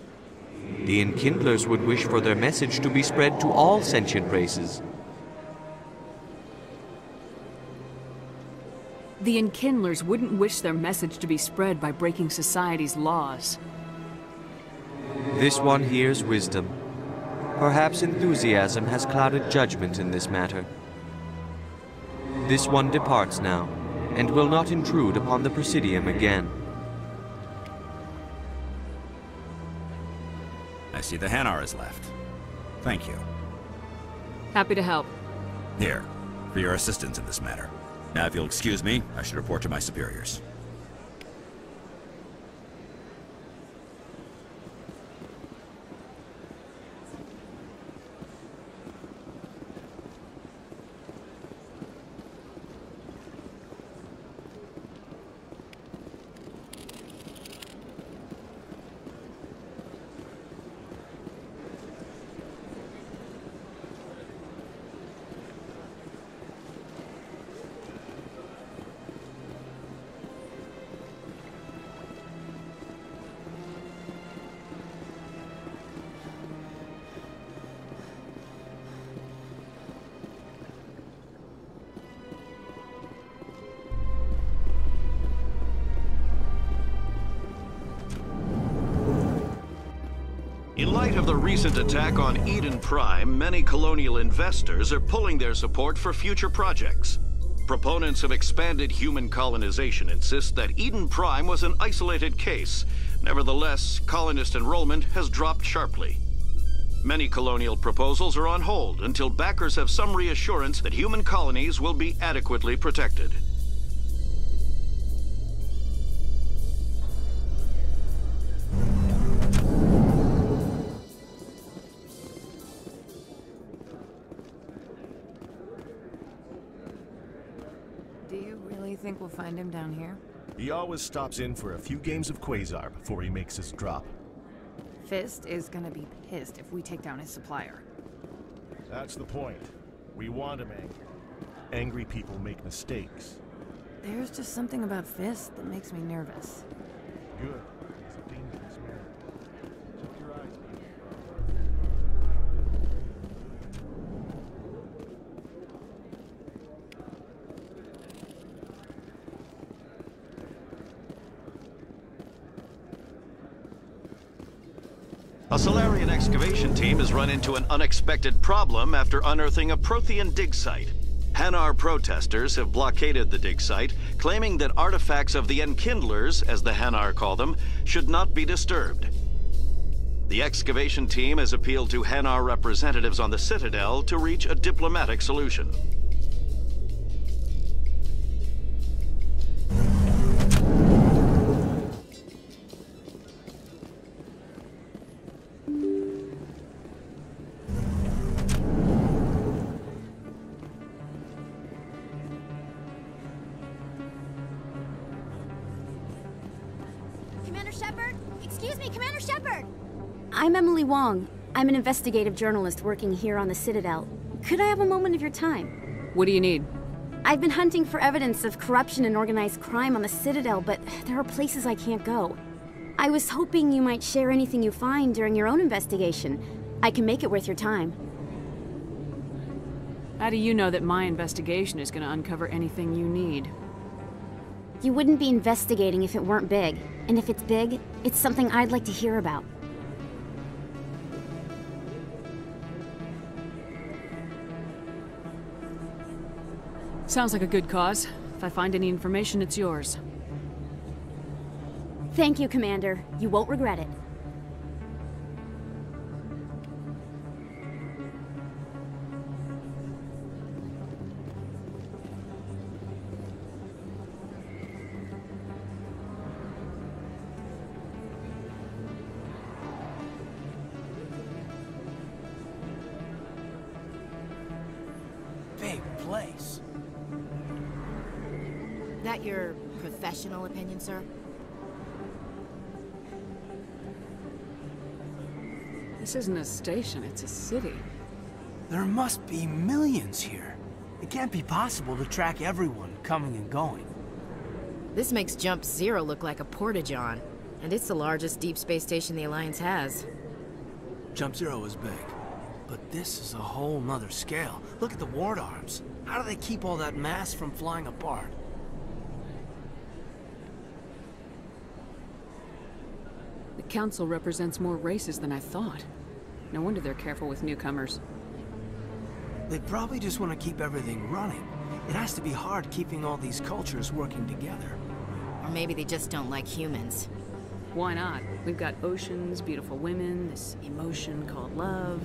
The Enkindlers would wish for their message to be spread to all sentient races.
The Enkindlers wouldn't wish their message to be spread by breaking society's laws.
This one hears wisdom. Perhaps enthusiasm has clouded judgment in this matter. This one departs now, and will not intrude upon the Presidium again.
I see the Hanar is left. Thank you.
Happy to help.
Here, for your assistance in this matter. Now, if you'll excuse me, I should report to my superiors.
In light of the recent attack on Eden Prime, many colonial investors are pulling their support for future projects. Proponents of expanded human colonization insist that Eden Prime was an isolated case. Nevertheless, colonist enrollment has dropped sharply. Many colonial proposals are on hold until backers have some reassurance that human colonies will be adequately protected.
Think we'll find him down here?
He always stops in for a few games of Quasar before he makes his drop.
Fist is gonna be pissed if we take down his supplier.
That's the point. We want him angry. Angry people make mistakes.
There's just something about Fist that makes me nervous.
Good. He's a dangerous man. Check your eyes, people.
A Solarian excavation team has run into an unexpected problem after unearthing a Prothean dig site. Hanar protesters have blockaded the dig site, claiming that artifacts of the Enkindlers, as the Hanar call them, should not be disturbed. The excavation team has appealed to Hanar representatives on the Citadel to reach a diplomatic solution.
I'm Emily Wong. I'm an investigative journalist working here on the Citadel. Could I have a moment of your time?
What do you need?
I've been hunting for evidence of corruption and organized crime on the Citadel, but there are places I can't go. I was hoping you might share anything you find during your own investigation. I can make it worth your time.
How do you know that my investigation is going to uncover anything you need?
You wouldn't be investigating if it weren't big. And if it's big, it's something I'd like to hear about.
Sounds like a good cause. If I find any information, it's yours.
Thank you, Commander. You won't regret it.
Big place.
That your professional opinion, sir?
This isn't a station, it's a city.
There must be millions here. It can't be possible to track everyone coming and going.
This makes Jump Zero look like a porta-john, and it's the largest deep space station the Alliance has.
Jump Zero is big, but this is a whole nother scale. Look at the ward arms. How do they keep all that mass from flying apart?
The Council represents more races than I thought. No wonder they're careful with newcomers.
They probably just want to keep everything running. It has to be hard keeping all these cultures working together.
Or maybe they just don't like humans.
Why not? We've got oceans, beautiful women, this emotion called love.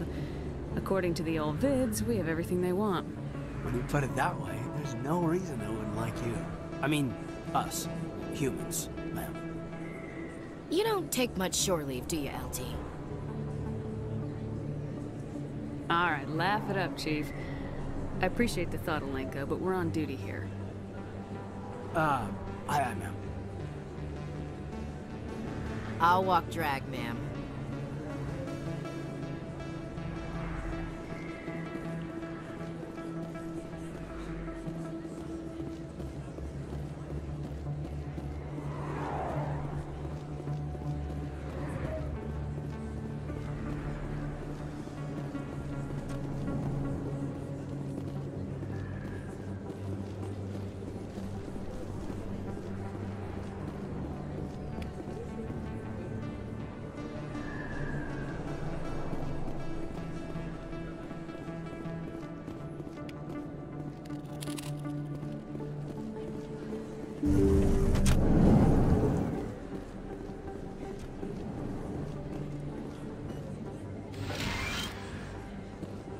According to the old vids, we have everything they want.
When you put it that way, there's no reason they wouldn't like you. I mean, us. Humans, ma'am.
You don't take much shore leave, do you, LT?
Alright, laugh it up, Chief. I appreciate the thought, Alenka, but we're on duty here.
Aye, ma'am.
I'll walk drag, ma'am.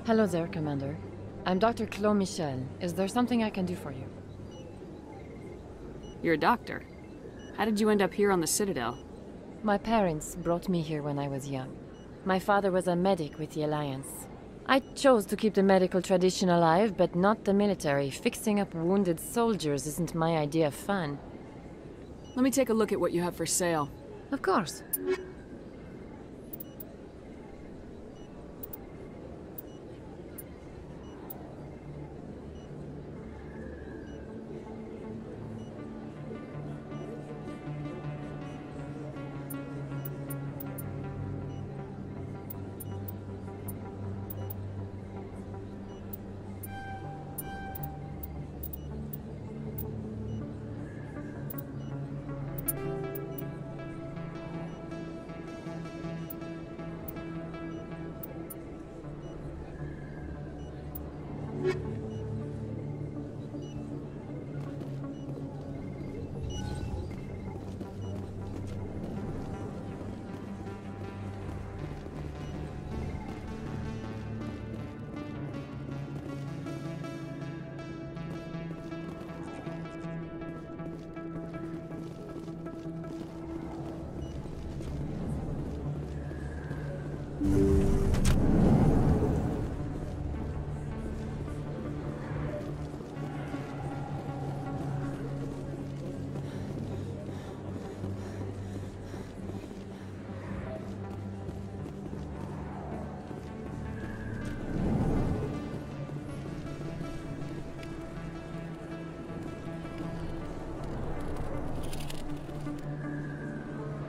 Hello there, Commander. I'm Dr. Claude Michel. Is there something I can do for you?
You're a doctor. How did you end up here on the Citadel?
My parents brought me here when I was young. My father was a medic with the Alliance. I chose to keep the medical tradition alive, but not the military. Fixing up wounded soldiers isn't my idea of fun.
Let me take a look at what you have for sale.
Of course.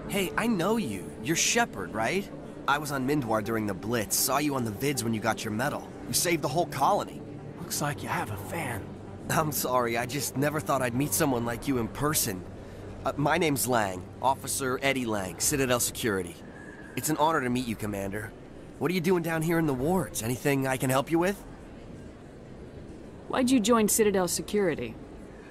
Hey, I know you. You're Shepard, right? I was on Mindwar during the Blitz. Saw you on the vids when you got your medal. You saved the whole colony.
Looks like you have a fan.
I'm sorry, I just never thought I'd meet someone like you in person. My name's Lang, Officer Eddie Lang, Citadel Security. It's an honor to meet you, Commander. What are you doing down here in the wards? Anything I can help you with?
Why'd you join Citadel Security?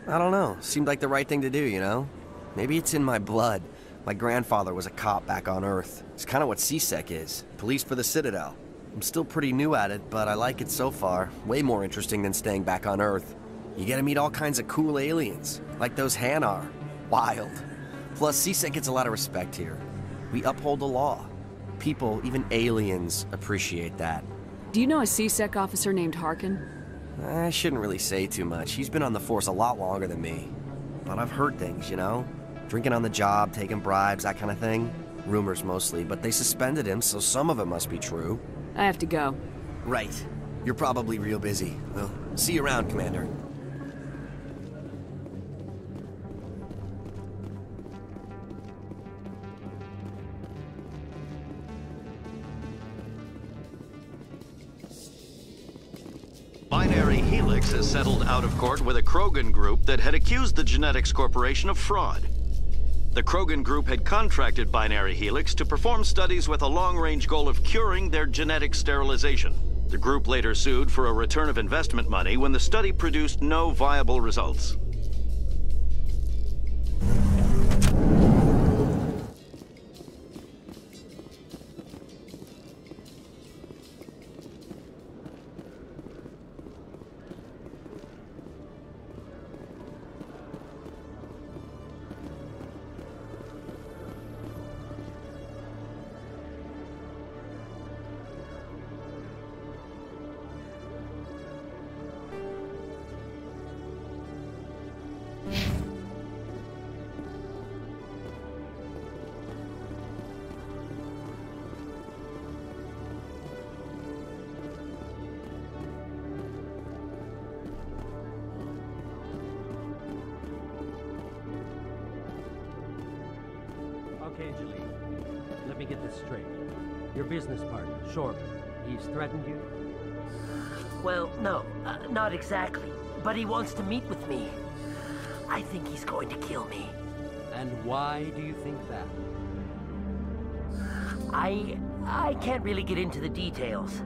I don't know. Seemed like the right thing to do, you know? Maybe it's in my blood. My grandfather was a cop back on Earth. It's kind of what CSEC is. Police for the Citadel. I'm still pretty new at it, but I like it so far. Way more interesting than staying back on Earth. You get to meet all kinds of cool aliens, like those Hanar. Wild. Plus, CSEC gets a lot of respect here. We uphold the law. People, even aliens, appreciate that.
Do you know a CSEC officer named Harkin?
I shouldn't really say too much. He's been on the force a lot longer than me. But I've heard things, you know? Drinking on the job, taking bribes, that kind of thing. Rumors mostly, but they suspended him, so some of it must be true.
I have to go.
Right. You're probably real busy. Well, see you around, Commander.
Binary Helix has settled out of court with a Krogan group that had accused the Genetics Corporation of fraud. The Krogan group had contracted Binary Helix to perform studies with a long-range goal of curing their genetic sterilization. The group later sued for a return of investment money when the study produced no viable results.
Okay, Julie. Let me get this straight. Your business partner, Shorb, he's threatened you?
Well, no, not exactly. But he wants to meet with me. I think he's going to kill me.
And why do you think that?
I can't really get into the details.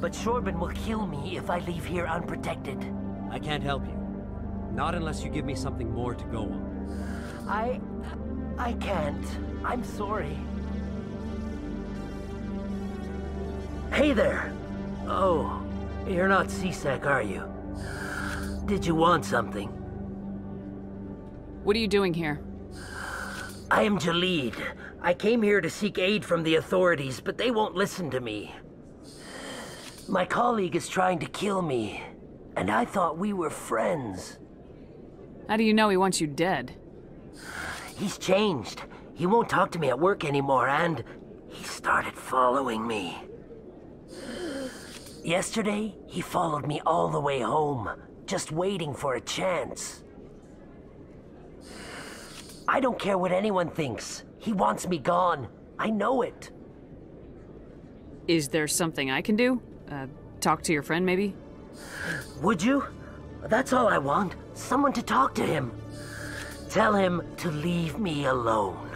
But Shorban will kill me if I leave here unprotected.
I can't help you. Not unless you give me something more to go on.
I can't. I'm sorry. Hey there! Oh, you're not C-Sec, are you? Did you want something?
What are you doing here?
I am Jalid. I came here to seek aid from the authorities, but they won't listen to me. My colleague is trying to kill me, and I thought we were friends.
How do you know he wants you dead?
He's changed. He won't talk to me at work anymore, and he started following me. Yesterday, he followed me all the way home, just waiting for a chance. I don't care what anyone thinks. He wants me gone. I know it.
Is there something I can do? Talk to your friend, maybe?
Would you? That's all I want. Someone to talk to him. Tell him to leave me alone.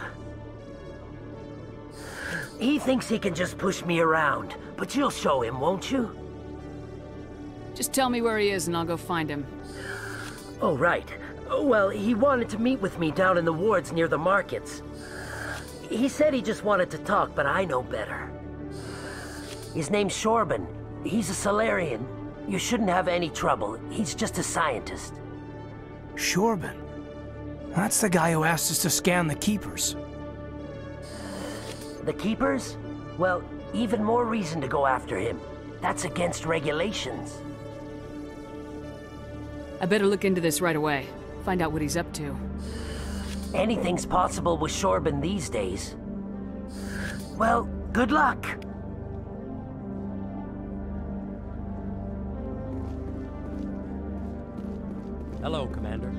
He thinks he can just push me around, but you'll show him, won't you?
Just tell me where he is and I'll go find him.
Oh, right. Well, he wanted to meet with me down in the wards near the markets. He said he just wanted to talk, but I know better. His name's Shorban. He's a Solarian. You shouldn't have any trouble. He's just a scientist.
Shorban? That's the guy who asked us to scan the Keepers.
The Keepers? Well, even more reason to go after him. That's against regulations.
I better look into this right away. Find out what he's up to.
Anything's possible with Shorban these days. Well, good luck.
Hello, Commander.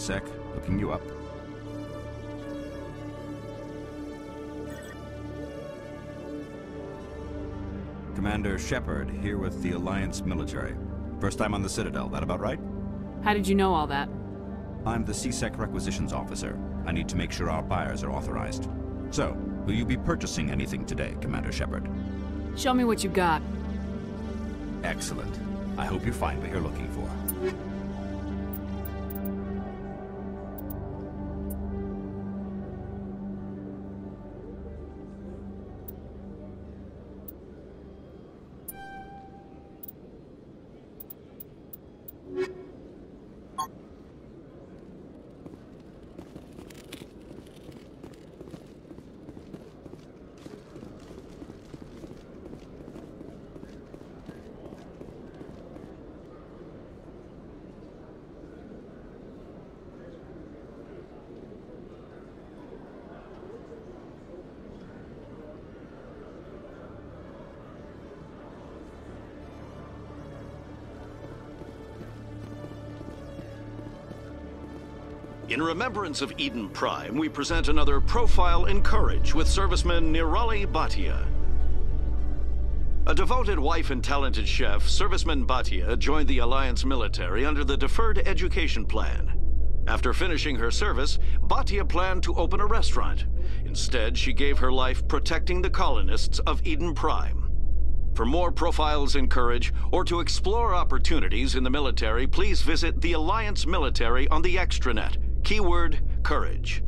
sec. Looking you up. Commander Shepard, here with the Alliance military. First time on the Citadel, that about right?
How did you know all that?
I'm the CSEC requisitions officer. I need to make sure our buyers are authorized. So, will you be purchasing anything today, Commander Shepard?
Show me what you got.
Excellent. I hope you find what you're looking for.
In remembrance of Eden Prime, we present another profile in courage with serviceman Nirali Bhatia. A devoted wife and talented chef, serviceman Bhatia joined the Alliance military under the Deferred Education Plan. After finishing her service, Bhatia planned to open a restaurant. Instead, she gave her life protecting the colonists of Eden Prime. For more profiles in courage, or to explore opportunities in the military, please visit the Alliance military on the extranet. Keyword, courage.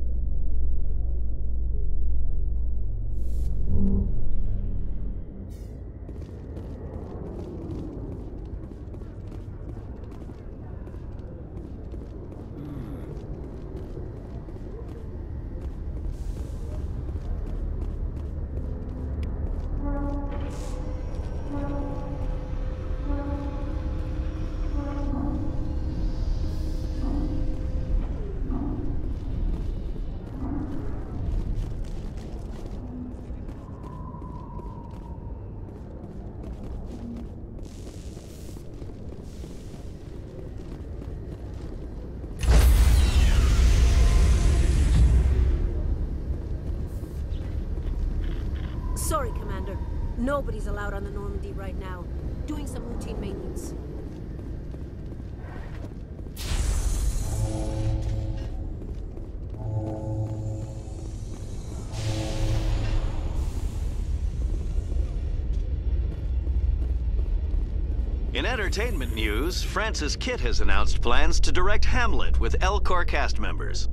Sorry, Commander. Nobody's allowed on the Normandy right now. Doing some routine maintenance.
In entertainment news, Francis Kitt has announced plans to direct Hamlet with Elcor cast members.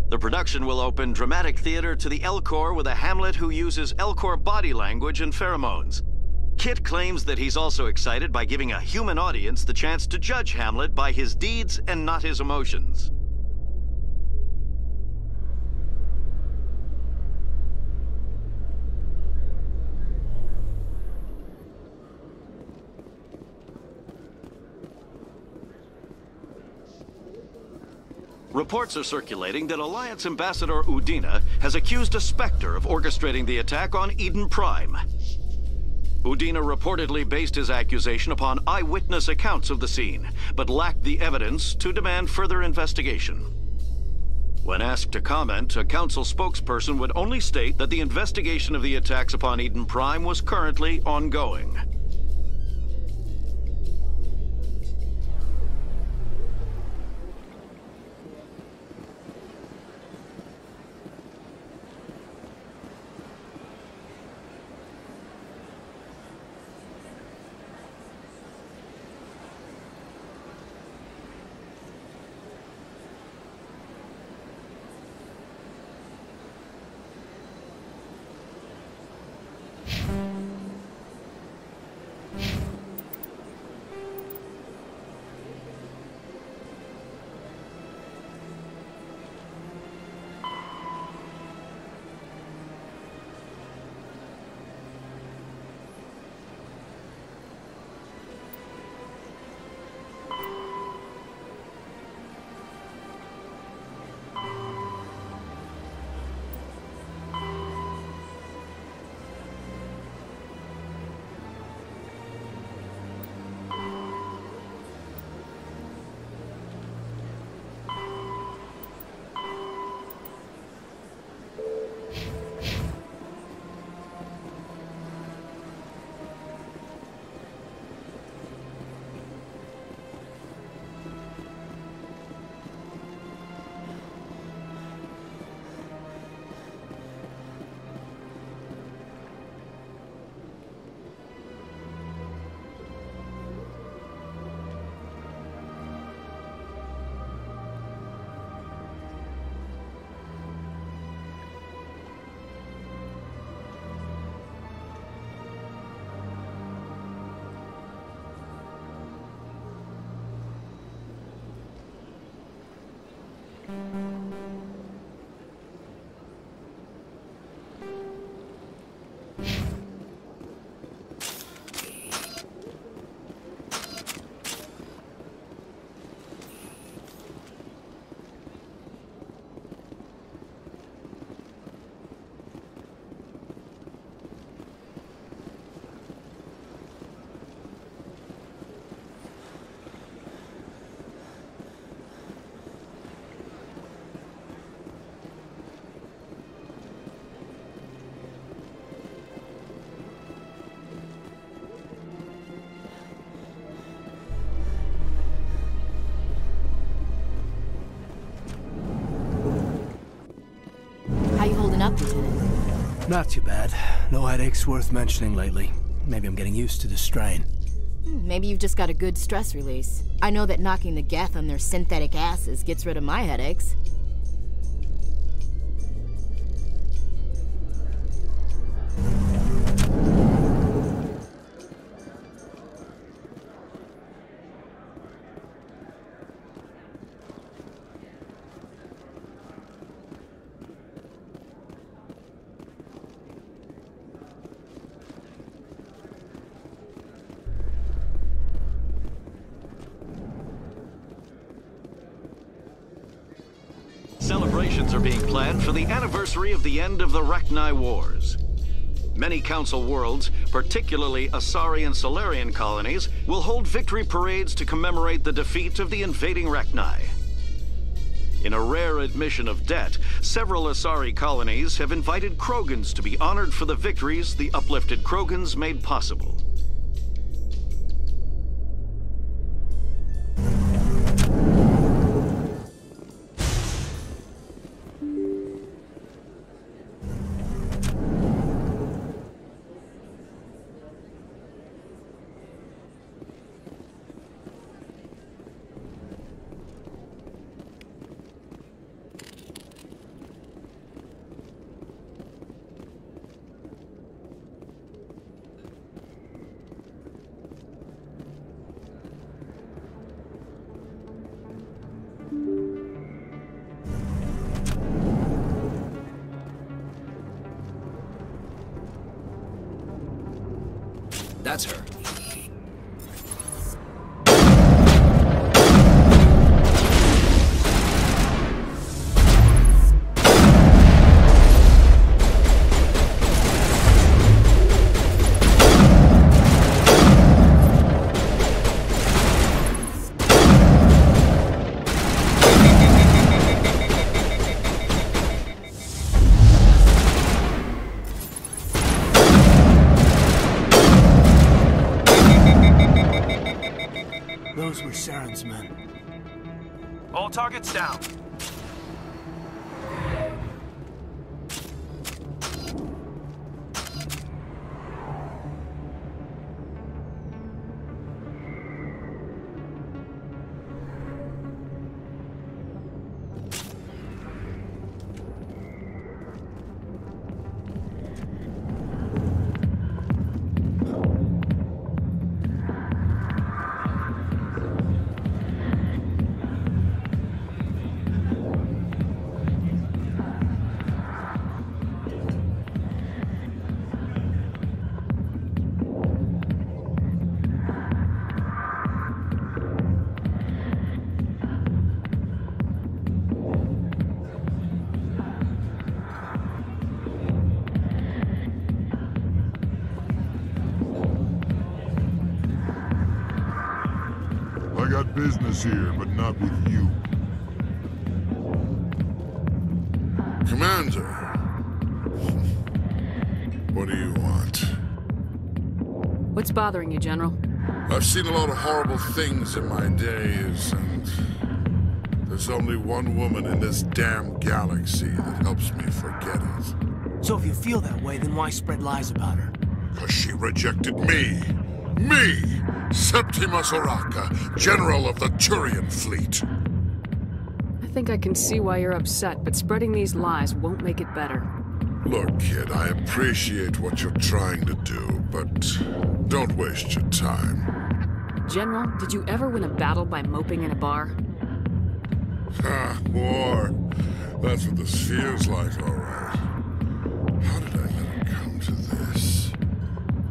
The production will open dramatic theater to the Elcor with a Hamlet who uses Elcor body language and pheromones. Kitt claims that he's also excited by giving a human audience the chance to judge Hamlet by his deeds and not his emotions. Reports are circulating that Alliance Ambassador Udina has accused a Spectre of orchestrating the attack on Eden Prime. Udina reportedly based his accusation upon eyewitness accounts of the scene, but lacked the evidence to demand further investigation. When asked to comment, a council spokesperson would only state that the investigation of the attacks upon Eden Prime was currently ongoing.
been up, Lieutenant?
Not too bad. No headaches worth mentioning lately. Maybe I'm getting used to the strain.
Maybe you've just got a good stress release. I know that knocking the Geth on their synthetic asses gets rid of my headaches.
Celebrations are being planned for the anniversary of the end of the Rachni Wars. Many Council worlds, particularly Asari and Solarian colonies, will hold victory parades to commemorate the defeat of the invading Rachni. In a rare admission of debt, several Asari colonies have invited Krogans to be honored for the victories the uplifted Krogans made possible.
That's her.
Those were Saren's men.
All targets down.
I got business here, but not with you. Commander! What do you want?
What's bothering you, General?
I've seen a lot of horrible things in my days, and there's only one woman in this damn galaxy that helps me forget it.
So if you feel that way, then why spread lies about her?
Because she rejected me! Me! Septimus Oraka, General of the Turian Fleet!
I think I can see why you're upset, but spreading these lies won't make it better.
Look, kid, I appreciate what you're trying to do, but don't waste your time.
General, did you ever win a battle by moping in a bar?
Ha, war. That's what this feels like, all right. How did I let it come to this?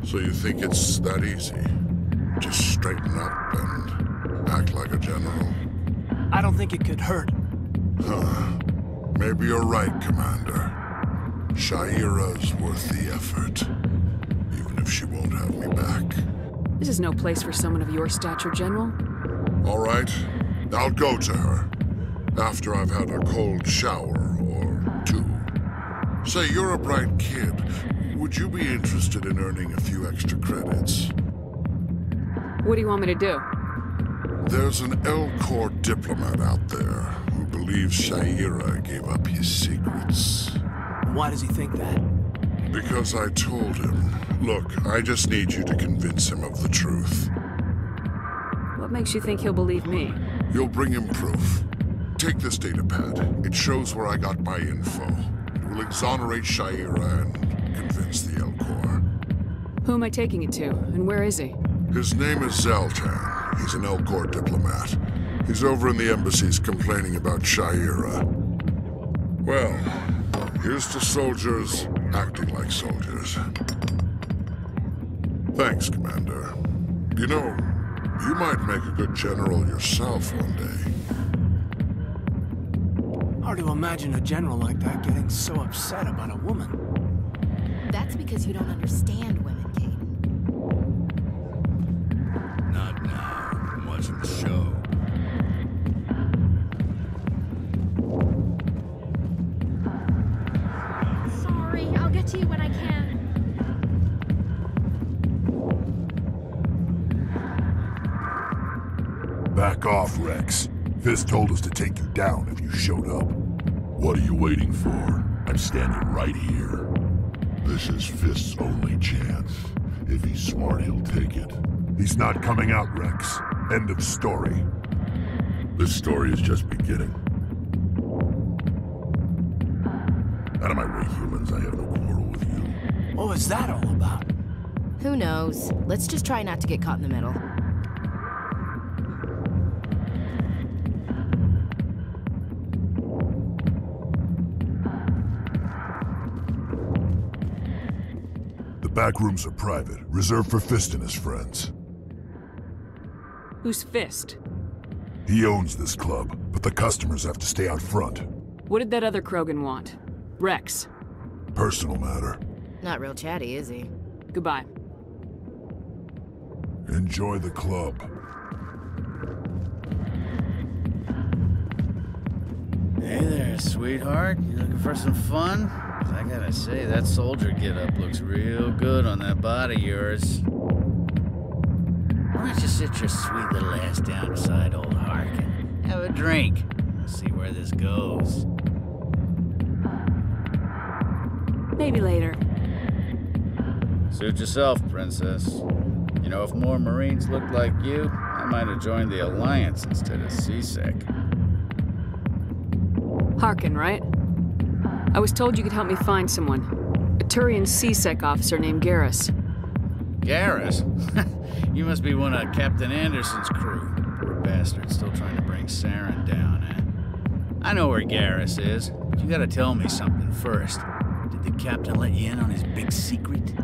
So you think it's that easy? Just straighten up and act like a general?
I don't think it could hurt.
Huh. Maybe you're right, Commander. Shaira's worth the effort. Even if she won't have me back.
This is no place for someone of your stature, General.
All right. I'll go to her. After I've had a cold shower or two. Say, you're a bright kid. Would you be interested in earning a few extra credits?
What do you want me to do?
There's an L-Corps diplomat out there who believes Shaira gave up his secrets.
Why does he think that?
Because I told him. Look, I just need you to convince him of the truth.
What makes you think he'll believe me?
You'll bring him proof. Take this data pad. It shows where I got my info. It will exonerate Shaira and convince the El Corps.
Who am I taking it to, and where is he?
His name is Zaltan. He's an El Corps diplomat. He's over in the embassies complaining about Shaira. Well, here's to soldiers acting like soldiers. Thanks, Commander. You know, you might make a good general yourself one day.
Hard to imagine a general like that getting so upset about a woman.
That's because you don't understand women, Kate.
Not now. I'm watching the show.
Sorry, I'll get to you when I can.
Back off, Rex. Fist told us to take you down if you showed up. What are you waiting for? I'm standing right here. This is Fist's only chance. If he's smart, he'll take it. He's not coming out, Rex. End of story. This story is just beginning. Out of my way, humans. I have no quarrel with you.
What was that all about?
Who knows? Let's just try not to get caught in the middle.
The back rooms are private, reserved for Fist and his friends.
Who's Fist?
He owns this club, but the customers have to stay out front.
What did that other Krogan want? Rex.
Personal matter.
Not real chatty, is he?
Goodbye.
Enjoy the club.
Hey there, sweetheart. You looking for some fun? 'Cause I gotta say, that soldier get-up looks real good on that body of yours. Why don't you sit your sweet little ass down beside old Harkin? Have a drink. We'll see where this goes.
Maybe later.
Suit yourself, princess. You know, if more Marines looked like you, I might have joined the Alliance instead of CSEC.
Harkin, right? I was told you could help me find someone. A Turian CSEC officer named Garrus.
Garrus? You must be one of Captain Anderson's crew. Poor bastard, still trying to bring Saren down, eh? I know where Garrus is, but you gotta tell me something first. Did the captain let you in on his big secret?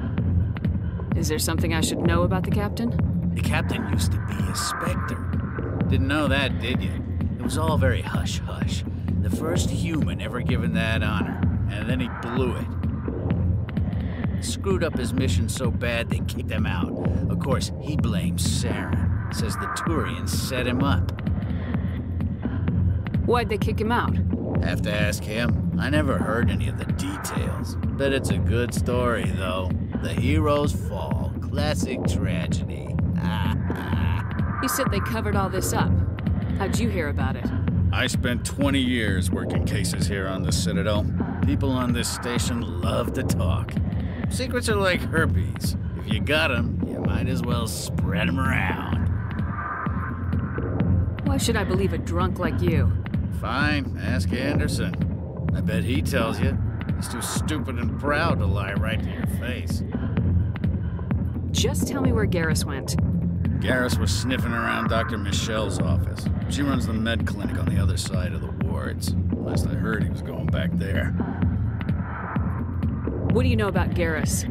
Is there something I should know about the captain?
The captain used to be a Spectre. Didn't know that, did you? It was all very hush-hush. The first human ever given that honor, and then he blew it. Screwed up his mission so bad they kicked him out. Of course, he blames Saren. Says the Turians set him up.
Why'd they kick him out?
Have to ask him. I never heard any of the details. Bet it's a good story, though. The heroes fall. Classic tragedy.
You said they covered all this up. How'd you hear about it?
I spent 20 years working cases here on the Citadel. People on this station love to talk. Secrets are like herpes. If you got them, you might as well spread them around.
Why should I believe a drunk like you?
Fine, ask Anderson. I bet he tells you. He's too stupid and proud to lie right to your face.
Just tell me where Garrus went.
Garrus was sniffing around Dr. Michelle's office. She runs the med clinic on the other side of the wards. Last I heard, he was going back there.
What do you know about Garrus?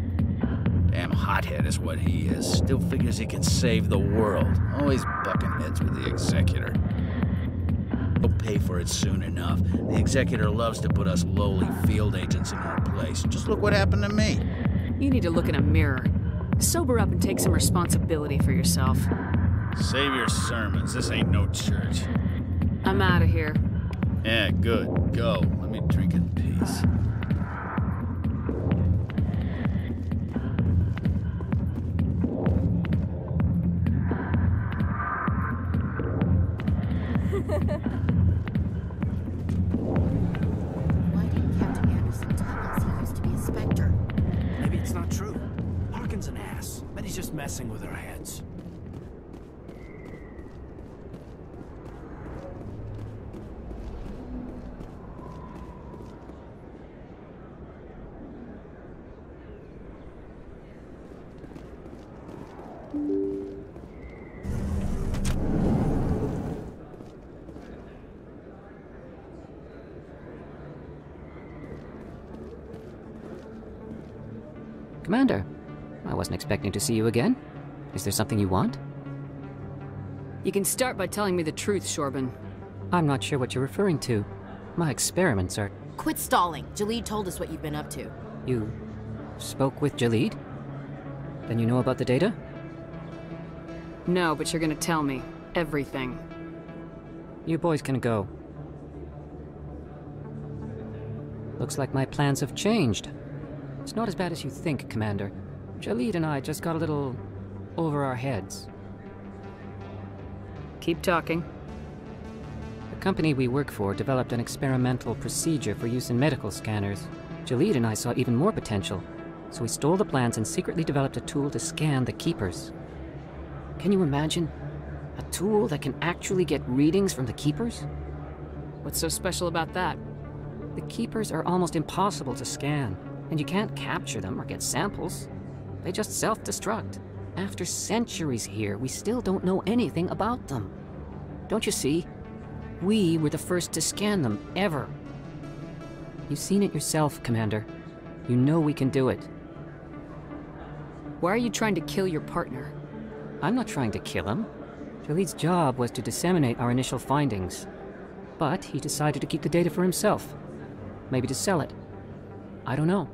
Damn hothead is what he is. Still figures he can save the world. Always bucking heads with the Executor. He'll pay for it soon enough. The Executor loves to put us lowly field agents in our place. Just look what happened to me.
You need to look in a mirror. Sober up and take some responsibility for yourself.
Save your sermons. This ain't no church.
I'm out of here.
Yeah, good. Go. Let me drink in peace.
Why didn't Captain Anderson tell us he
just messing with our heads.
Commander, I wasn't expecting to see you again. Is there something you want?
You can start by telling me the truth, Shorban.
I'm not sure what you're referring to. My experiments are...
Quit stalling. Jalid told us what you've been up to.
You spoke with Jalid? Then you know about the data?
No, but you're gonna tell me. Everything.
You boys can go. Looks like my plans have changed. It's not as bad as you think, Commander. Jalid and I just got a little over our heads.
Keep talking.
The company we work for developed an experimental procedure for use in medical scanners. Jalid and I saw even more potential, so we stole the plans and secretly developed a tool to scan the Keepers. Can you imagine? A tool that can actually get readings from the Keepers?
What's so special about that?
The Keepers are almost impossible to scan, and you can't capture them or get samples. They just self-destruct. After centuries here, we still don't know anything about them. Don't you see? We were the first to scan them, ever. You've seen it yourself, Commander. You know we can do it.
Why are you trying to kill your partner?
I'm not trying to kill him. Jalid's job was to disseminate our initial findings. But he decided to keep the data for himself. Maybe to sell it. I don't know.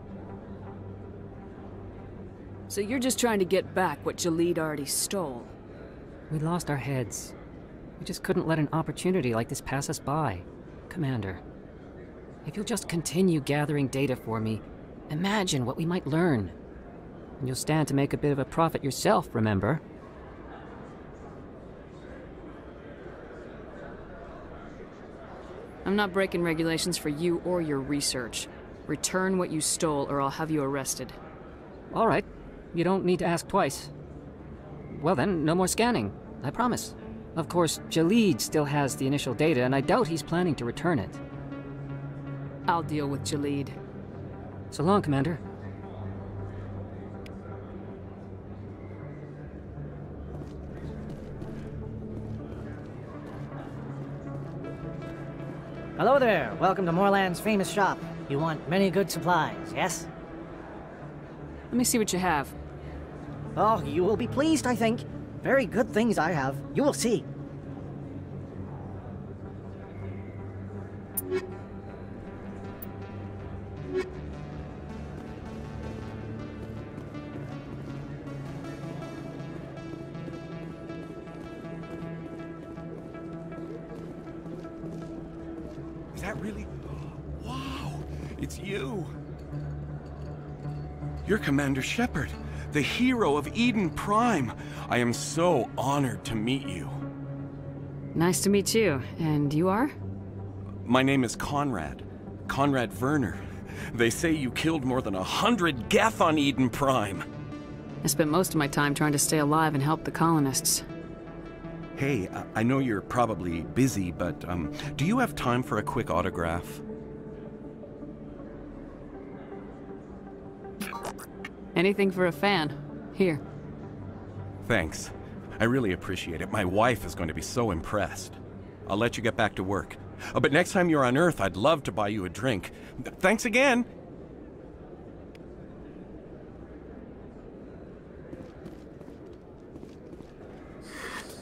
So you're just trying to get back what Jalid already stole?
We lost our heads. We just couldn't let an opportunity like this pass us by. Commander, if you'll just continue gathering data for me, imagine what we might learn. And you'll stand to make a bit of a profit yourself, remember?
I'm not breaking regulations for you or your research. Return what you stole or I'll have you arrested.
All right. You don't need to ask twice. Well then, no more scanning. I promise. Of course, Jalid still has the initial data, and I doubt he's planning to return it.
I'll deal with Jalid.
So long, Commander.
Hello there. Welcome to Moorland's famous shop. You want many good supplies, yes?
Let me see what you have.
Oh, you will be pleased, I think. Very good things I have. You will see.
Is that really... Wow! It's you! You're Commander Shepard, the hero of Eden Prime. I am so honored to meet you.
Nice to meet you. And you are?
My name is Conrad. Conrad Werner. They say you killed more than 100 Geth on Eden Prime.
I spent most of my time trying to stay alive and help the colonists.
Hey, I know you're probably busy, but do you have time for a quick autograph?
Anything for a fan. Here.
Thanks. I really appreciate it. My wife is going to be so impressed. I'll let you get back to work. But next time you're on Earth, I'd love to buy you a drink. Thanks again!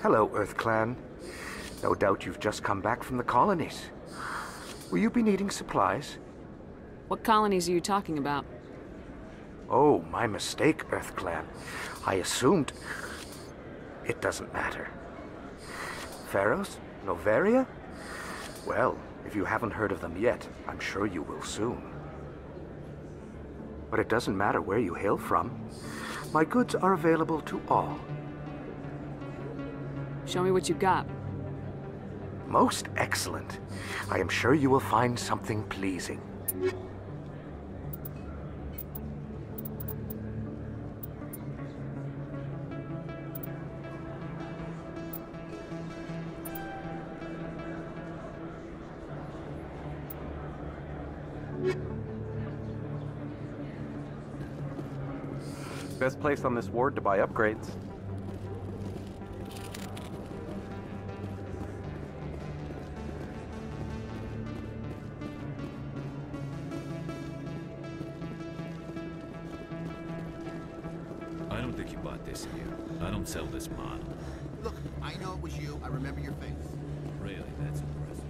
Hello, Earth Clan. No doubt you've just come back from the colonies. Will you be needing supplies?
What colonies are you talking about?
Oh, my mistake, Earth Clan. I assumed... It doesn't matter. Pharaohs? Novaria? Well, if you haven't heard of them yet, I'm sure you will soon. But it doesn't matter where you hail from. My goods are available to all.
Show me what you've got.
Most excellent. I am sure you will find something pleasing.
Best place on this ward to buy upgrades.
I don't think you bought this here. I don't sell this model.
Look, I know it was you. I remember your face.
Really, that's impressive.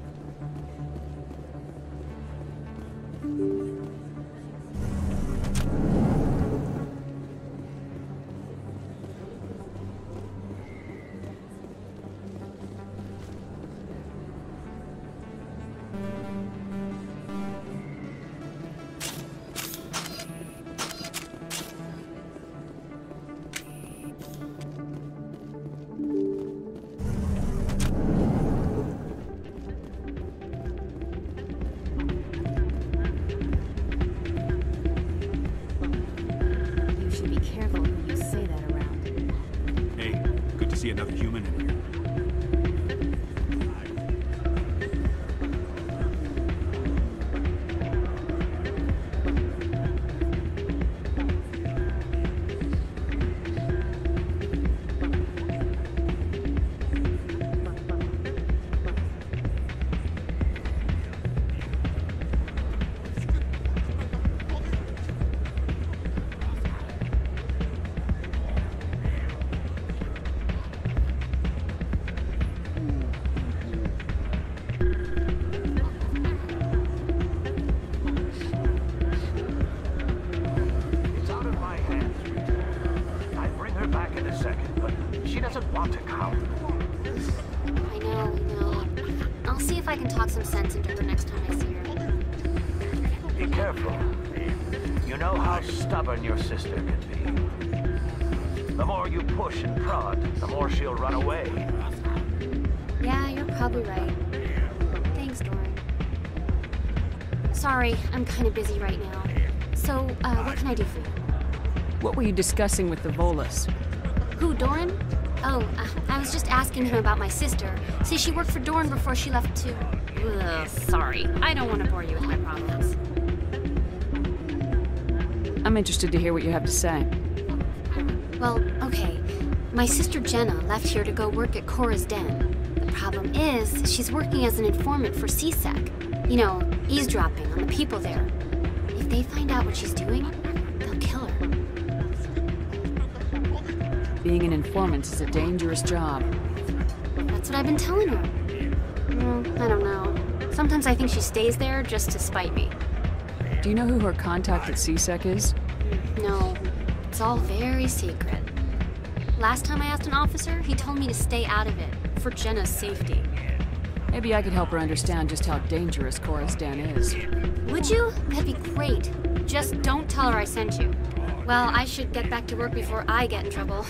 See another human in here.
if I can talk some sense into her next time I see her.
Be careful. You know how stubborn your sister can be. The more you push and prod, the more she'll run away.
Yeah, you're probably right. Thanks, Doran. Sorry, I'm kind of busy right now. So, what can I do for you?
What were you discussing with the Volus?
Who, Doran? Oh, I was just asking him about my sister. See, she worked for Doran before she left to... Ugh, sorry. I don't want to bore you with my problems.
I'm interested to hear what you have to say.
Well, okay. My sister Jenna left here to go work at Cora's Den. The problem is, she's working as an informant for CSEC. You know, eavesdropping on the people there. If they find out what she's doing, they'll kill her.
Being an informant is a dangerous job.
That's what I've been telling her. Well, I don't know. Sometimes I think she stays there just to spite me.
Do you know who her contact at CSEC is?
No. It's all very secret. Last time I asked an officer, he told me to stay out of it, for Jenna's safety.
Maybe I could help her understand just how dangerous Cora's Den is.
Would you? That'd be great. Just don't tell her I sent you. Well, I should get back to work before I get in trouble.